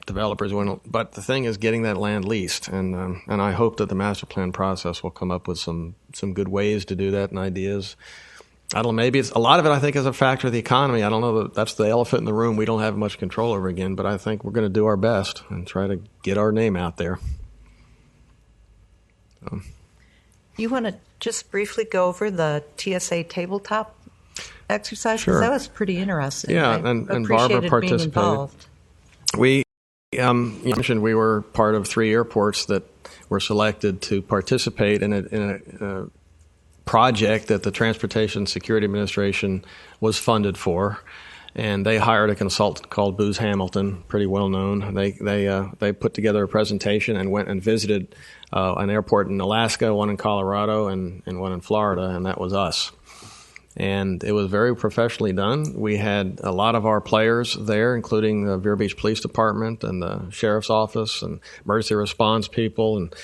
developers. But the thing is getting that land leased, and I hope that the master plan process will come up with some good ways to do that and ideas. I don't know, maybe it's a lot of it, I think, is a factor of the economy. I don't know that that's the elephant in the room we don't have much control over again, but I think we're going to do our best and try to get our name out there. You want to just briefly go over the TSA tabletop exercise? Sure. That was pretty interesting. Yeah, I and Barbara appreciated participated. being involved. We you mentioned we were part of 3 airports that were selected to participate in a project that the Transportation Security Administration was funded for. and they hired a consultant called Booz Hamilton, pretty well known. They put together a presentation and went and visited an airport in Alaska, one in Colorado, and one in Florida, and that was us. And it was very professionally done. We had a lot of our players there, including the Vero Beach Police Department and the Sheriff's Office and emergency response people and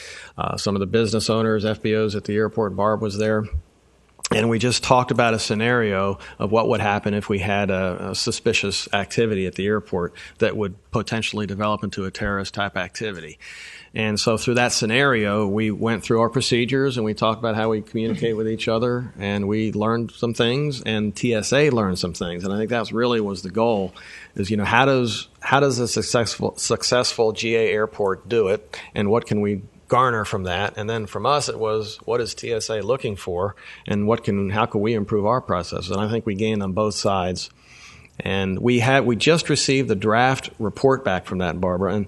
some of the business owners, FBOs at the airport. Barb was there. And we just talked about a scenario of what would happen if we had a suspicious activity at the airport that would potentially develop into a terrorist-type activity. And so through that scenario, we went through our procedures and we talked about how we communicate with each other, and we learned some things, and TSA learned some things. And I think that really was the goal, is, how does a successful GA airport do it, and what can we garner from that? And then from us, it was, what is TSA looking for, and how can we improve our process? And I think we gained on both sides. And we just received the draft report back from that, Barbara,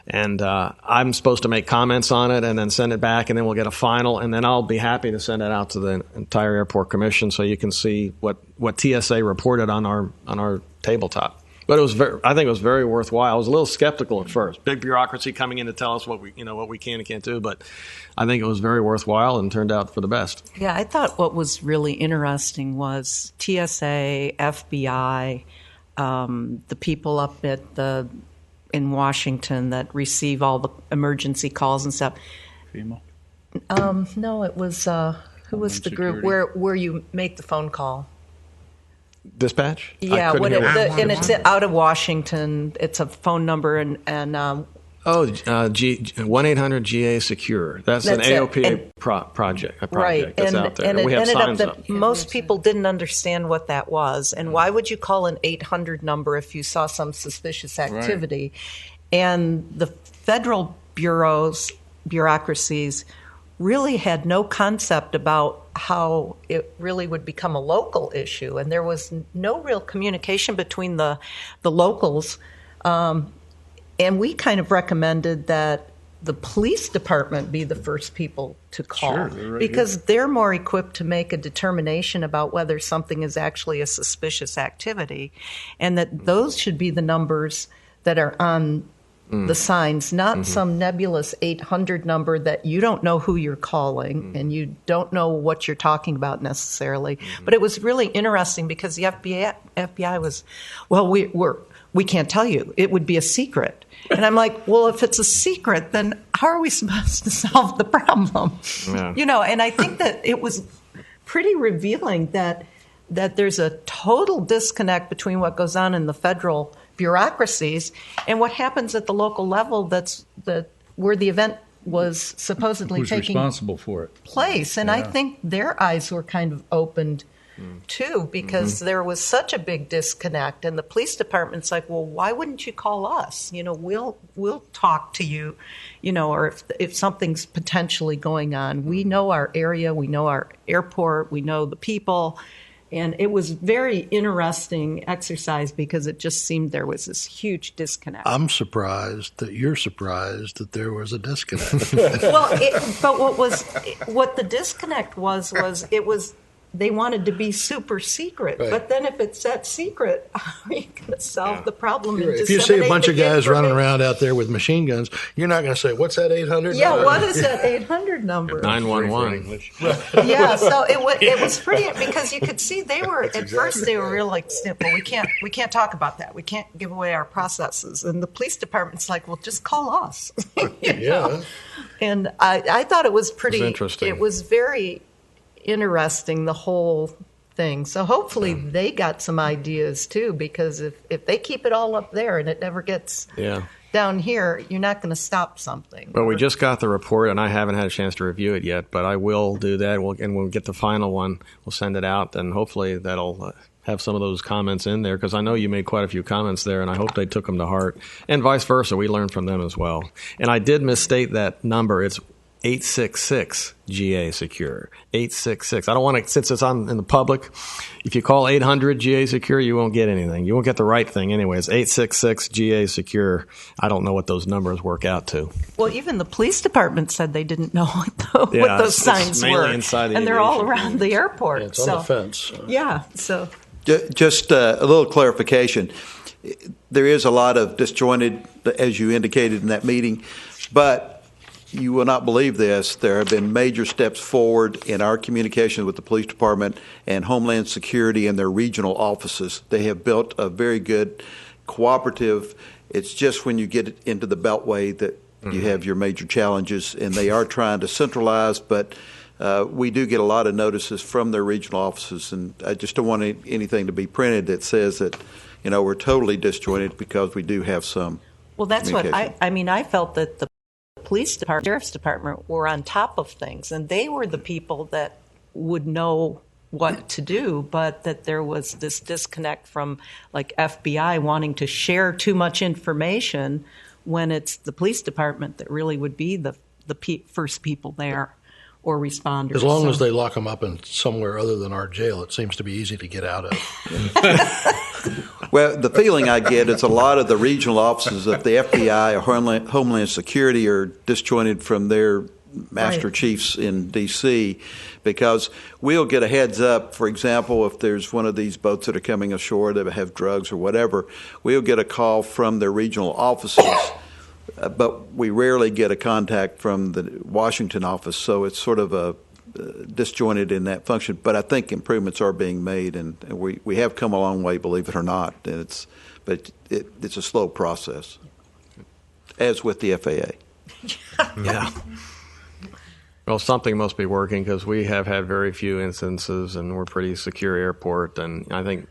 and I'm supposed to make comments on it and then send it back, and then we'll get a final, and then I'll be happy to send it out to the entire airport commission so you can see what TSA reported on our tabletop. But I think it was very worthwhile. I was a little skeptical at first. Big bureaucracy coming in to tell us what we can and can't do, but I think it was very worthwhile and turned out for the best. Yeah, I thought what was really interesting was TSA, FBI, the people up in Washington that receive all the emergency calls and stuff. FEMA? No, it was who was the group where you make the phone call? Dispatch? Yeah, and it's out of Washington. It's a phone number and 1-800-GA Secure. That's an AOPA project. Right, that's out there. And we have signs up. Most people didn't understand what that was, and why would you call an 800 number if you saw some suspicious activity? Right. And the federal bureaucracies really had no concept about how it really would become a local issue, and there was no real communication between the locals. And we kind of recommended that the police department be the first people to call, because they're more equipped to make a determination about whether something is actually a suspicious activity, and that those should be the numbers that are on the signs, not some nebulous 800 number that you don't know who you're calling and you don't know what you're talking about necessarily. But it was really interesting because the FBI was, well, we can't tell you. It would be a secret. And I'm like, well, if it's a secret, then how are we supposed to solve the problem? Yeah. And I think that it was pretty revealing that there's a total disconnect between what goes on in the federal bureaucracies and what happens at the local level where the event was supposedly Who's taking responsible for it? place. And I think their eyes were kind of opened too, because there was such a big disconnect, and the police department's like, well, why wouldn't you call us? We'll talk to you, or if something's potentially going on. We know our area, we know our airport, we know the people. And it was very interesting exercise because it just seemed there was this huge disconnect. I'm surprised that you're surprised that there was a disconnect. But what the disconnect was it was they wanted to be super secret. Right. But then if it's that secret, how are you going to solve the problem? Right. If you see a bunch of guys running around out there with machine guns, you're not going to say, what's that 800 Yeah, number? what is that 800 number? 911. Yeah, so it was pretty, because you could see first they were real like, well, we can't talk about that. We can't give away our processes. And the police department's like, well, just call us. Yeah. And I thought it was pretty, interesting. It was very interesting, the whole thing. So hopefully they got some ideas too, because if they keep it all up there and it never gets down here, you're not going to stop something. Well, we just got the report, and I haven't had a chance to review it yet, but I will do that. And we'll get the final one. We'll send it out, and hopefully that'll have some of those comments in there, because I know you made quite a few comments there, and I hope they took them to heart. And vice versa, we learned from them as well. And I did misstate that number. It's 866 GA Secure. 866. I don't want to, since it's in the public, if you call 800 GA Secure, you won't get anything. You won't get the right thing anyway. It's 866 GA Secure. I don't know what those numbers work out to. Well, even the police department said they didn't know what those signs were. Inside the and they're all around the airport. Yeah, it's on the fence. Yeah, so Just a little clarification. There is a lot of disjointed, as you indicated in that meeting, but you will not believe this. There have been major steps forward in our communication with the police department and Homeland Security and their regional offices. They have built a very good cooperative. It's just when you get into the Beltway that you have your major challenges, and they are trying to centralize, but we do get a lot of notices from their regional offices, and I just don't want anything to be printed that says that, we're totally disjointed, because we do have some. Well, that's what I felt that the police department, sheriff's department were on top of things, and they were the people that would know what to do, but that there was this disconnect from like FBI wanting to share too much information when it's the police department that really would be the first people there or responders. As long as they lock them up in somewhere other than our jail, it seems to be easy to get out of. Well, the feeling I get is a lot of the regional offices of the FBI or Homeland Security are disjointed from their master chiefs in D.C. because we'll get a heads up. For example, if there's one of these boats that are coming ashore that have drugs or whatever, we'll get a call from their regional offices, but we rarely get a contact from the Washington office. So it's sort of a disjointed in that function. But I think improvements are being made, and we have come a long way, believe it or not. And it's a slow process, as with the FAA. Yeah. Well, something must be working, because we have had very few instances, and we're a pretty secure airport. And I think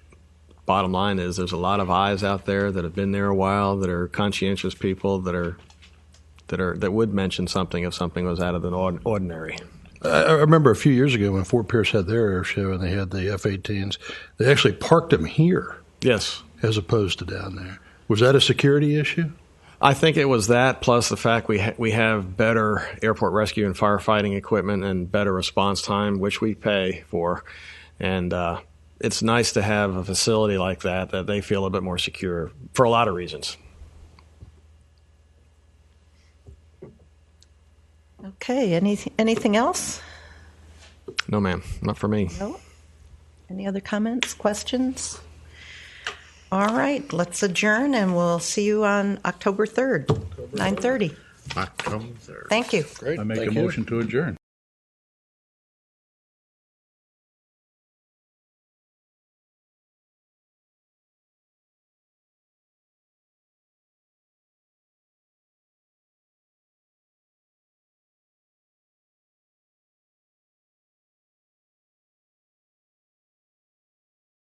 bottom line is there's a lot of eyes out there that have been there a while, that are conscientious people, that would mention something if something was out of the ordinary. I remember a few years ago when Fort Pierce had their air show and they had the F-18s, they actually parked them here. Yes. As opposed to down there. Was that a security issue? I think it was that, plus the fact we have better airport rescue and firefighting equipment and better response time, which we pay for. And it's nice to have a facility like that they feel a bit more secure for a lot of reasons. Okay, anything else? No, ma'am, not for me. No? Any other comments, questions? All right, let's adjourn, and we'll see you on October 3rd, 9:30. October 3rd. Thank you. Great. I make Thank a you. motion to adjourn.